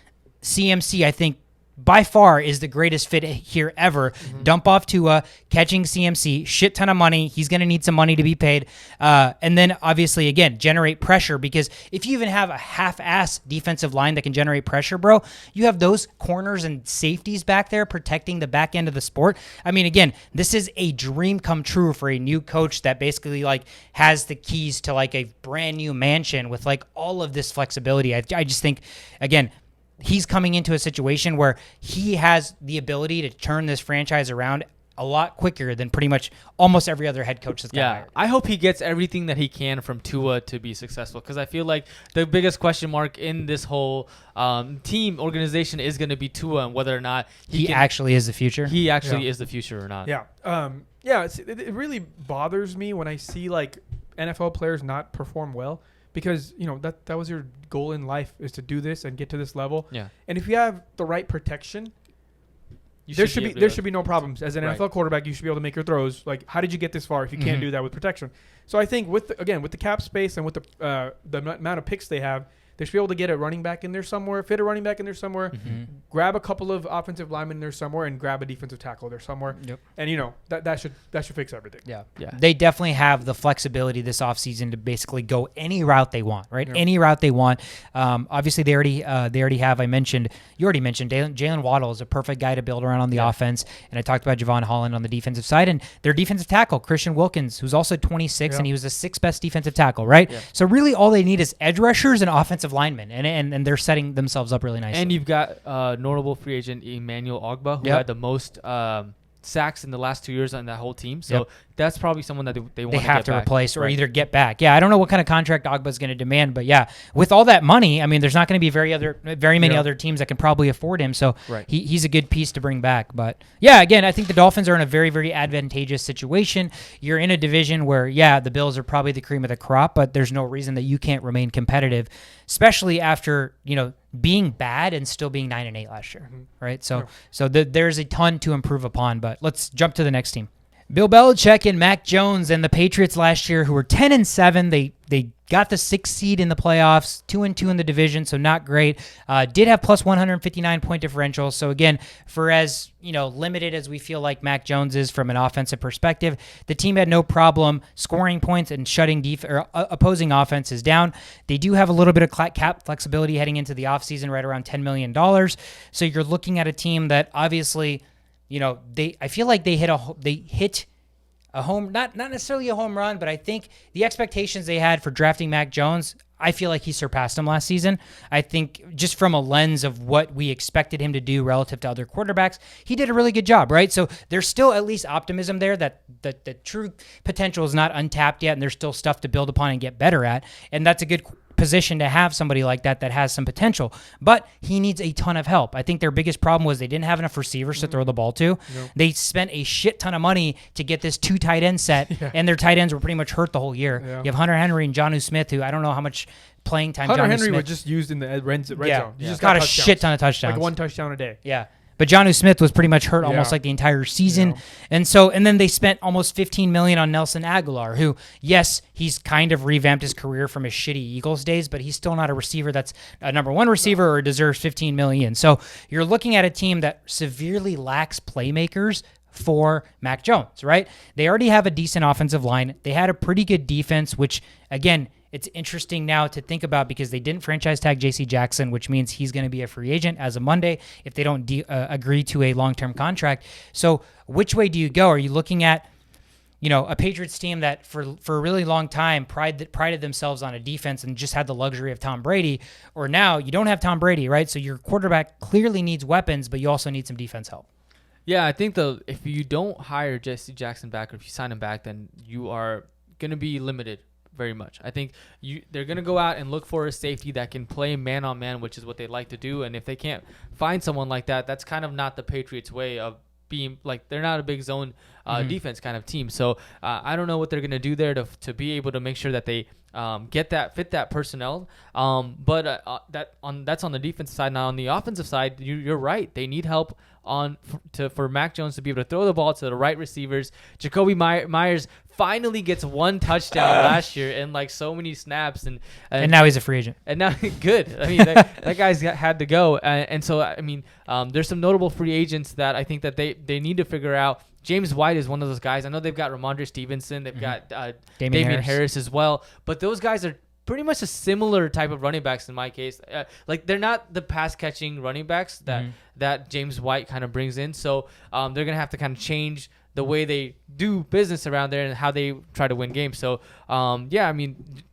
CMC, I think, by far is the greatest fit here ever. Dump off Tua, catching CMC, shit ton of money. He's going to need some money to be paid. And then, obviously, again, generate pressure because if you even have a half-ass defensive line that can generate pressure, bro, you have those corners and safeties back there protecting the back end of the sport. I mean, again, this is a dream come true for a new coach that basically, like, has the keys to, like, a brand new mansion with, like, all of this flexibility. I just think, again, he's coming into a situation where he has the ability to turn this franchise around a lot quicker than pretty much almost every other head coach that's got hired. I hope he gets everything that he can from Tua to be successful because I feel like the biggest question mark in this whole team organization is going to be Tua and whether or not he actually is the future. He actually is the future or not. Yeah. It really bothers me when I see like NFL players not perform well. Because, that was your goal in life is to do this and get to this level. Yeah. And if you have the right protection, there should be no problems. As an NFL quarterback, you should be able to make your throws. Like, how did you get this far if you can't do that with protection? So I think with the cap space and with the amount of picks they have, they should be able to get a running back in there somewhere, fit a running back in there somewhere, grab a couple of offensive linemen in there somewhere, and grab a defensive tackle there somewhere. Yep. And, that should fix everything. Yeah. They definitely have the flexibility this offseason to basically go any route they want, right? Yeah. Any route they want. Obviously, they already have, you already mentioned, Jalen Waddle is a perfect guy to build around on the offense. And I talked about Javon Holland on the defensive side. And their defensive tackle, Christian Wilkins, who's also 26, and he was the 6th best defensive tackle, right? Yeah. So really all they need is edge rushers and offensive linemen, and they're setting themselves up really nicely. And you've got notable free agent Emmanuel Ogbah, who had the most sacks in the last 2 years on that whole team. So that's probably someone that they want they have to back. replace or either get back. Yeah, I don't know what kind of contract Ogba's going to demand, but yeah, with all that money, I mean, there's not going to be very many other teams that can probably afford him. So he's a good piece to bring back. But yeah, again, I think the Dolphins are in a very, very advantageous situation. You're in a division where, the Bills are probably the cream of the crop, but there's no reason that you can't remain competitive, especially after, being bad and still being 9-8 last year, right? So there's a ton to improve upon, but let's jump to the next team. Bill Belichick and Mac Jones and the Patriots last year, who were 10-7. They got the 6th seed in the playoffs, 2-2 in the division, so not great. Did have plus 159 point differential. So again, for as limited as we feel like Mac Jones is from an offensive perspective, the team had no problem scoring points and shutting opposing offenses down. They do have a little bit of cap flexibility heading into the offseason, right around $10 million. So you're looking at a team that obviously, I feel like they hit a home, not necessarily a home run, but I think the expectations they had for drafting Mac Jones, I feel like he surpassed them last season. I think just from a lens of what we expected him to do relative to other quarterbacks, he did a really good job, right? So there's still at least optimism there that the true potential is not untapped yet, and there's still stuff to build upon and get better at, and that's a good position to have somebody like that has some potential, but he needs a ton of help. I think their biggest problem was they didn't have enough receivers to throw the ball to. They spent a shit ton of money to get this 2 tight end set, and their tight ends were pretty much hurt the whole year. You have Hunter Henry and Jonnu Smith, who I don't know how much playing time Hunter Jonnu Henry Smith was just used in the red zone. He just got a shit ton of touchdowns. Like 1 touchdown a day. Yeah. But Jonnu Smith was pretty much hurt almost like the entire season. And then they spent almost $15 million on Nelson Aguilar, who, yes, he's kind of revamped his career from his shitty Eagles days, but he's still not a receiver that's a number 1 receiver or deserves $15 million. So you're looking at a team that severely lacks playmakers for Mac Jones, right? They already have a decent offensive line. They had a pretty good defense, which, again, it's interesting now to think about because they didn't franchise tag J.C. Jackson, which means he's going to be a free agent as of Monday if they don't agree to a long-term contract. So which way do you go? Are you looking at, a Patriots team that for a really long time prided themselves on a defense and just had the luxury of Tom Brady, or now you don't have Tom Brady, right? So your quarterback clearly needs weapons, but you also need some defense help. Yeah, I think if you don't hire J.C. Jackson back or if you sign him back, then you are going to be limited very much. I think they're going to go out and look for a safety that can play man-on-man, which is what they like to do. And if they can't find someone like that, that's kind of not the Patriots' way of being. Like, they're not a big zone defense kind of team. So I don't know what they're going to do there to be able to make sure that they fit that personnel. That's on the defensive side. Now on the offensive side, you're right. They need help for Mac Jones to be able to throw the ball to the right receivers. Jacoby Myers finally gets 1 touchdown last year in like so many snaps, and now he's a free agent. And now good. I mean, that guy's had to go, and so I mean, there's some notable free agents that I think that they need to figure out. James White is one of those guys. I know they've got Ramondre Stevenson, they've got Damian Harris as well, but those guys are pretty much a similar type of running backs in my case. Like, they're not the pass catching running backs that James White kind of brings in. So they're gonna have to kind of change the way they do business around there and how they try to win games. So I mean,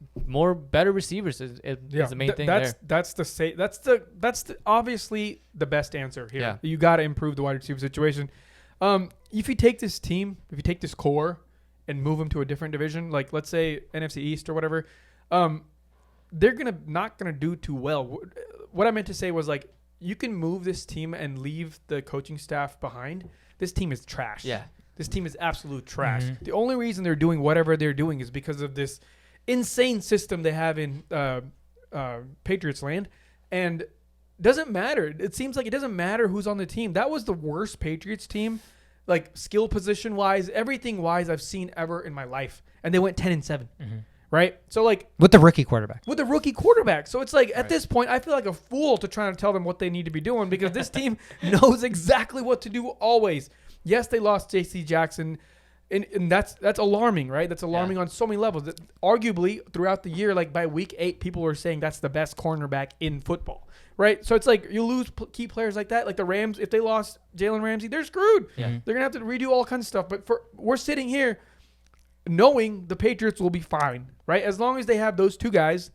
better receivers is the main thing there. That's obviously the best answer here. Yeah. You got to improve the wide receiver situation. If you take this team, if you take this core and move them to a different division, like let's say NFC East or whatever, they're not gonna do too well. What I meant to say was, like, you can move this team and leave the coaching staff behind. This team is trash. Yeah. This team is absolute trash. Mm-hmm. The only reason they're doing whatever they're doing is because of this insane system they have in Patriots land. And doesn't matter. It seems like it doesn't matter who's on the team. That was the worst Patriots team, like skill position wise, everything wise, I've seen ever in my life. And they went 10-7. Mm-hmm. Right? So, like, with the rookie quarterback. So it's like, at this point, I feel like a fool to try to tell them what they need to be doing, because this team knows exactly what to do always. Yes, they lost J.C. Jackson, and that's alarming, right? That's alarming on so many levels. That arguably, throughout the year, like by week 8, people were saying that's the best cornerback in football, right? So it's like you lose key players like that. Like the Rams, if they lost Jalen Ramsey, they're screwed. Yeah. They're going to have to redo all kinds of stuff. But we're sitting here knowing the Patriots will be fine, right? As long as they have those two guys,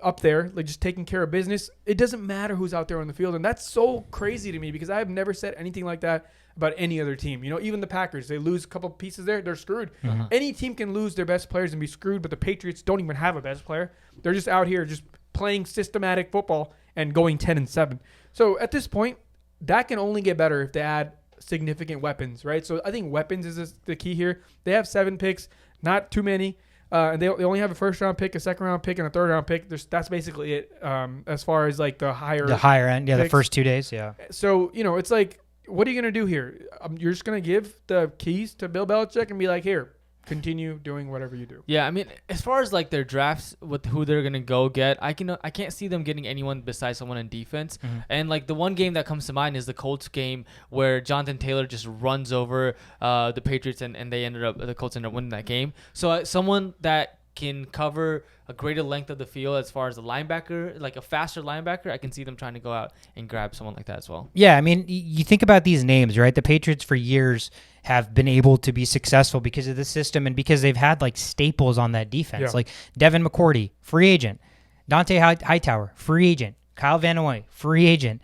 up there, like just taking care of business. It doesn't matter who's out there on the field. And that's so crazy to me because I have never said anything like that about any other team. You know, even the Packers, they lose a couple pieces there, they're screwed. Any team can lose their best players and be screwed, but the Patriots don't even have a best player. They're just out here just playing systematic football and going 10-7. So at this point, that can only get better if they add significant weapons, right? So I think weapons is the key here. They have 7 picks, not too many. And they only have a first-round pick, a second-round pick, and a third-round pick. That's basically it as far as like the higher end. Yeah, picks. The first 2 days, yeah. So, you know, it's like, what are you going to do here? You're just going to give the keys to Bill Belichick and be like, here, continue doing whatever you do. Yeah, I mean, as far as like their drafts with who they're gonna go get, I can't see them getting anyone besides someone in defense. And like the one game that comes to mind is the Colts game where Jonathan Taylor just runs over the Patriots and the Colts ended up winning that game. So someone that can cover a greater length of the field as far as a linebacker, like a faster linebacker, I can see them trying to go out and grab someone like that as well. Yeah, I mean, you think about these names, right? The Patriots for years have been able to be successful because of the system and because they've had like staples on that defense, like Devin McCourty, free agent, Dante Hightower, free agent, Kyle Van Noy, free agent,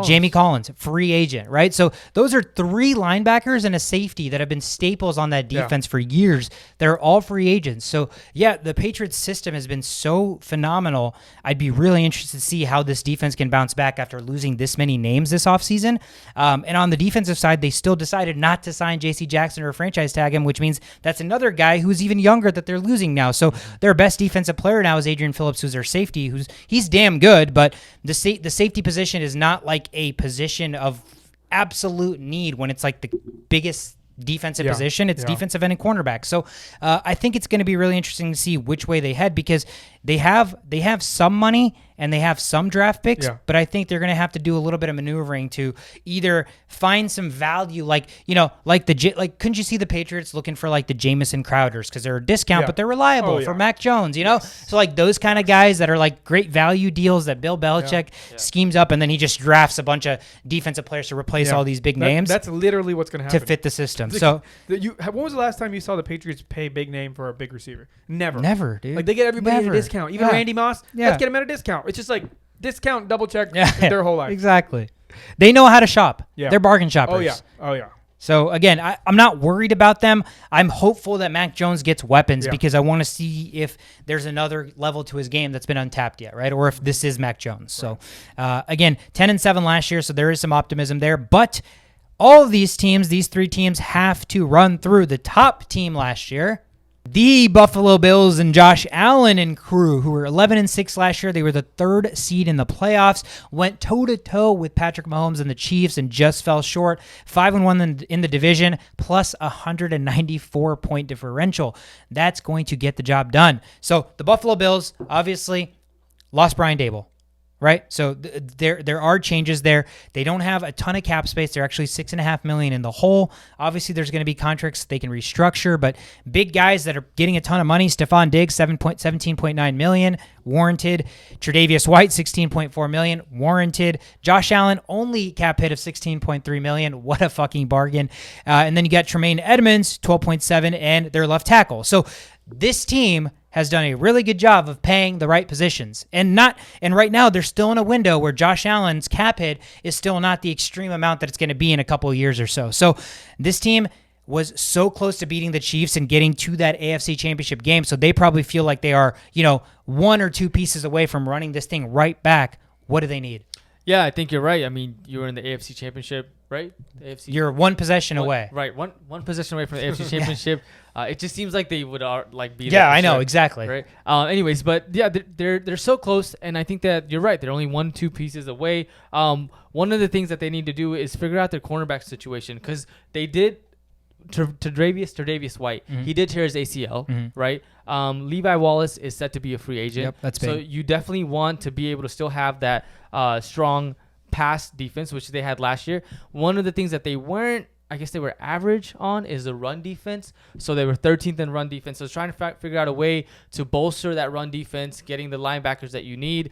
Jamie Collins, free agent, right? So those are 3 linebackers and a safety that have been staples on that defense for years. They're all free agents. So, yeah, the Patriots system has been so phenomenal. I'd be really interested to see how this defense can bounce back after losing this many names this offseason. And on the defensive side, they still decided not to sign J.C. Jackson or franchise tag him, which means that's another guy who's even younger that they're losing now. So their best defensive player now is Adrian Phillips, who's their safety, he's damn good, but the safety position is not like a position of absolute need when it's like the biggest defensive position. It's defensive end and cornerback. So I think it's going to be really interesting to see which way they head because they have some money and they have some draft picks, but I think they're going to have to do a little bit of maneuvering to either find some value, like, you know, couldn't you see the Patriots looking for like the Jamison Crowders because they're a discount, but they're reliable for Mac Jones, you know? So like those kind of guys that are like great value deals that Bill Belichick schemes up and then he just drafts a bunch of defensive players to replace all these big names. That's literally what's going to happen. To fit the system. So when was the last time you saw the Patriots pay big name for a big receiver? Never, dude. Like they get everybody at a discount. Even Randy Moss, let's get him at a discount. It's just like discount, double check their whole life. Exactly. They know how to shop. They're bargain shoppers. Oh yeah. So again, I'm not worried about them. I'm hopeful that Mac Jones gets weapons because I want to see if there's another level to his game that's been untapped yet, right? Or if this is Mac Jones. So again, 10-7 last year, so there is some optimism there. But all of these teams, these 3 teams, have to run through the top team last year. The Buffalo Bills and Josh Allen and crew, who were 11-6 last year. They were the 3rd seed in the playoffs, went toe-to-toe with Patrick Mahomes and the Chiefs and just fell short. 5-1 in the division, plus 194-point differential. That's going to get the job done. So the Buffalo Bills, obviously, lost Brian Dable. Right, so there are changes there. They don't have a ton of cap space. They're actually $6.5 million in the hole. Obviously, there's going to be contracts they can restructure, but big guys that are getting a ton of money. Stephon Diggs, $17.9 million, warranted. Tre'Davious White, $16.4 million, warranted. Josh Allen, only cap hit of $16.3 million. What a fucking bargain! And then you got Tremaine Edmonds, $12.7, and their left tackle. So this team has done a really good job of paying the right positions. And right now they're still in a window where Josh Allen's cap hit is still not the extreme amount that it's going to be in a couple of years or so. So this team was so close to beating the Chiefs and getting to that AFC Championship game. So they probably feel like they are, 1 or 2 pieces away from running this thing right back. What do they need? Yeah, I think you're right. I mean, you were in the AFC Championship, right? The AFC. You're one possession away. Right, one possession away from the AFC Championship. It just seems like they would be. Yeah, I know exactly. Right. Anyways, but yeah, they're so close, and I think that you're right. They're only 1-2 pieces away. One of the things that they need to do is figure out their cornerback situation because they did. Tre'Davious White, he did tear his ACL, right? Levi Wallace is set to be a free agent. Yep, that's big. So you definitely want to be able to still have that strong pass defense, which they had last year. One of the things that they weren't, I guess they were average on, is the run defense. So they were 13th in run defense. So it's trying to figure out a way to bolster that run defense, getting the linebackers that you need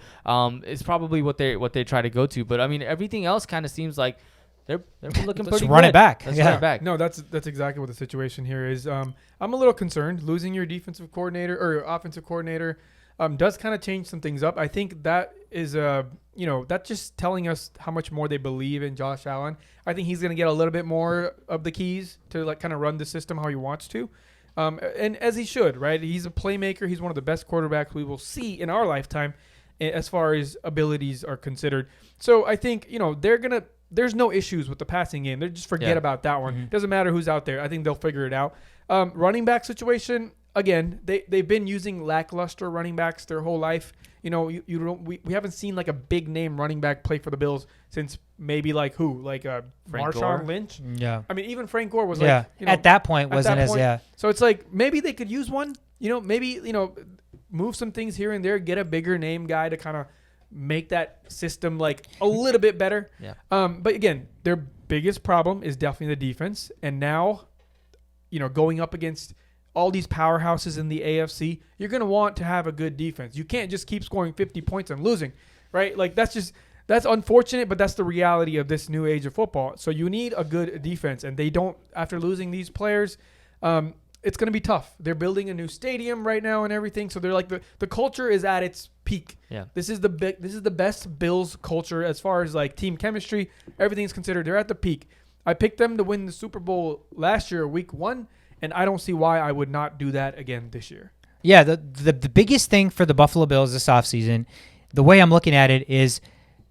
is probably what they try to go to. But I mean, everything else kind of seems like they're looking pretty good. Run it back. Let's run it back. No, that's exactly what the situation here is. I'm a little concerned losing your defensive coordinator or your offensive coordinator. does kind of change some things up. I think that is that's just telling us how much more they believe in Josh Allen. I think he's going to get a little bit more of the keys to like kind of run the system how he wants to. And as he should, right? He's a playmaker. He's one of the best quarterbacks we will see in our lifetime as far as abilities are considered. So I think, there's no issues with the passing game. They just forget about that one. Doesn't matter who's out there. I think they'll figure it out. Running back situation, again, they've been using lackluster running backs their whole life. We haven't seen like a big name running back play for the Bills since maybe like who? Like Marshawn Lynch? Yeah. I mean, even Frank Gore was at that point wasn't as. So it's like maybe they could use one, maybe, move some things here and there, get a bigger name guy to kind of make that system like a little bit better. Yeah. But again, their biggest problem is definitely the defense. And now, going up against all these powerhouses in the AFC, you're going to want to have a good defense. You can't just keep scoring 50 points and losing, right? Like that's unfortunate, but that's the reality of this new age of football. So you need a good defense, and they don't, after losing these players, it's going to be tough. They're building a new stadium right now and everything. So they're like the culture is at its peak. Yeah. This is the best Bills culture as far as like team chemistry. Everything's considered. They're at the peak. I picked them to win the Super Bowl last year, week 1. And I don't see why I would not do that again this year. Yeah, the biggest thing for the Buffalo Bills this offseason, the way I'm looking at it is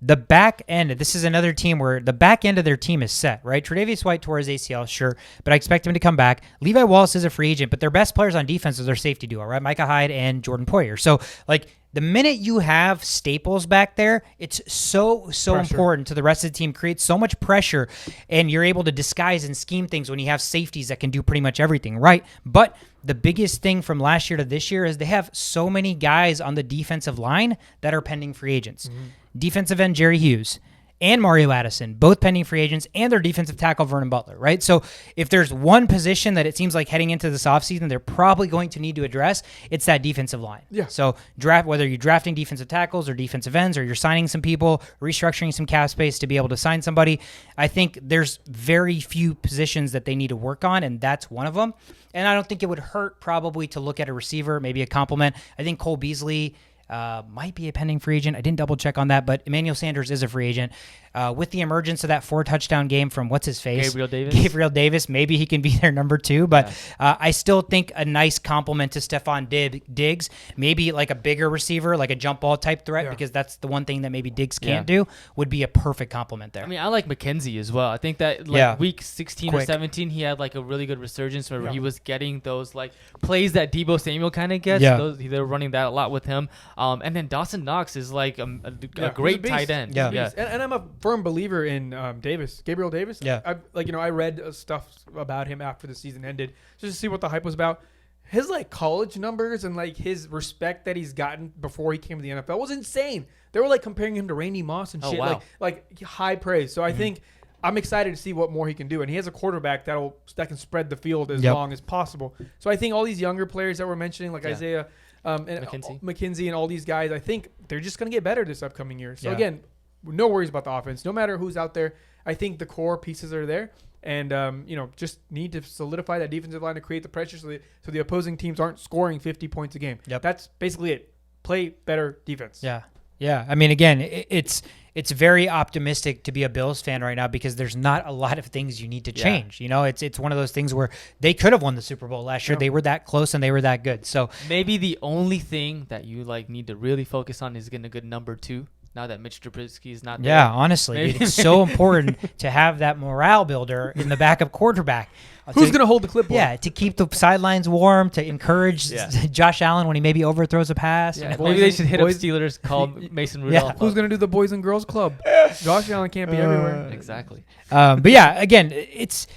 the back end. This is another team where the back end of their team is set, right? Tre'Davious White tore his ACL, sure, but I expect him to come back. Levi Wallace is a free agent, but their best players on defense is their safety duo, right? Micah Hyde and Jordan Poyer. So, like, the minute you have staples back there, it's so important to the rest of the team. Creates so much pressure, and you're able to disguise and scheme things when you have safeties that can do pretty much everything, right? But the biggest thing from last year to this year is they have so many guys on the defensive line that are pending free agents. Defensive end Jerry Hughes and Mario Addison, both pending free agents, and their defensive tackle Vernon Butler, right? So if there's one position that it seems like heading into this offseason they're probably going to need to address, it's that defensive line. Yeah. So whether you're drafting defensive tackles or defensive ends, or you're signing some people, restructuring some cap space to be able to sign somebody, I think there's very few positions that they need to work on, and that's one of them. And I don't think it would hurt probably to look at a receiver, maybe a compliment. I think Cole Beasley might be a pending free agent. I didn't double check on that, but Emmanuel Sanders is a free agent. With the emergence of that 4-touchdown game from what's his face? Gabriel Davis. Maybe he can be their number 2, but I still think a nice compliment to Stephon Diggs, maybe like a bigger receiver, like a jump ball type threat, because that's the one thing that maybe Diggs can't do, would be a perfect compliment there. I mean, I like McKenzie as well. I think that week 16 or 17, he had like a really good resurgence where he was getting those like plays that Deebo Samuel kind of gets. Yeah. They were running that a lot with him. And then Dawson Knox is like a great tight end. Yeah. And I'm a firm believer in Gabriel Davis. Yeah. I read stuff about him after the season ended just to see what the hype was about. His like college numbers and like his respect that he's gotten before he came to the NFL was insane. They were like comparing him to Randy Moss and shit. Wow. Like high praise. So I think I'm excited to see what more he can do. And he has a quarterback that can spread the field as long as possible. So I think all these younger players that we're mentioning, like Isaiah and McKenzie and all these guys, I think they're just going to get better this upcoming year. So again, no worries about the offense. No matter who's out there, I think the core pieces are there. And, just need to solidify that defensive line to create the pressure so the opposing teams aren't scoring 50 points a game. Yep. That's basically it. Play better defense. Yeah. Yeah. I mean, again, it's very optimistic to be a Bills fan right now because there's not a lot of things you need to change. It's one of those things where they could have won the Super Bowl last year. They were that close and they were that good. So maybe the only thing that you like need to really focus on is getting a good number 2. Now that Mitch Trubisky is not there. Yeah, honestly, dude, it's so important to have that morale builder in the backup quarterback. Who's going to hold the clipboard? Yeah, to keep the sidelines warm, to encourage Josh Allen when he maybe overthrows a pass. Yeah, maybe they should hit up Steelers, call Mason Rudolph. Who's going to do the Boys and Girls Club? Josh Allen can't be everywhere. Exactly. But yeah, again, it's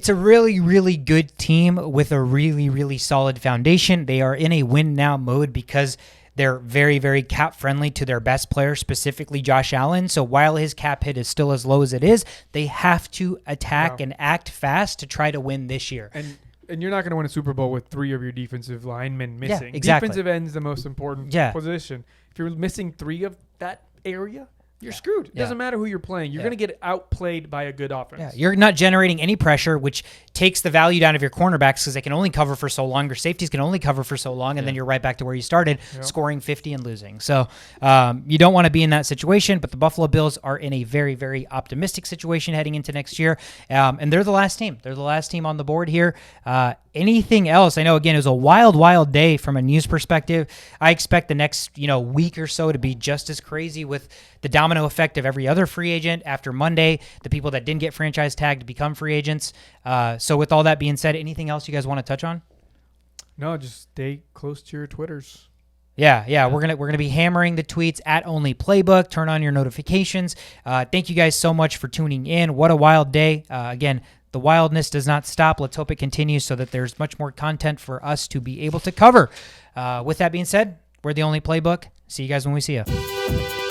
a really, really good team with a really, really solid foundation. They are in a win-now mode because they're very, very cap-friendly to their best player, specifically Josh Allen. So while his cap hit is still as low as it is, they have to attack and act fast to try to win this year. And you're not going to win a Super Bowl with 3 of your defensive linemen missing. Yeah, exactly. Defensive end is the most important position. If you're missing 3 of that area, you're screwed. It doesn't matter who you're playing. You're going to get outplayed by a good offense. Yeah, you're not generating any pressure, which takes the value down of your cornerbacks because they can only cover for so long. Your safeties can only cover for so long, and then you're right back to where you started, scoring 50 and losing. So you don't want to be in that situation, but the Buffalo Bills are in a very, very optimistic situation heading into next year, and they're the last team. They're the last team on the board here. Anything else? I know, again, it was a wild, wild day from a news perspective. I expect the next week or so to be just as crazy with the domino effect of every other free agent after Monday, the people that didn't get franchise tagged to become free agents. So with all that being said, anything else you guys want to touch on? No, just stay close to your Twitters. Yeah. We're gonna be hammering the tweets at Only Playbook. Turn on your notifications. Thank you guys so much for tuning in. What a wild day. Again, the wildness does not stop. Let's hope it continues so that there's much more content for us to be able to cover. With that being said, we're the Only Playbook. See you guys when we see you.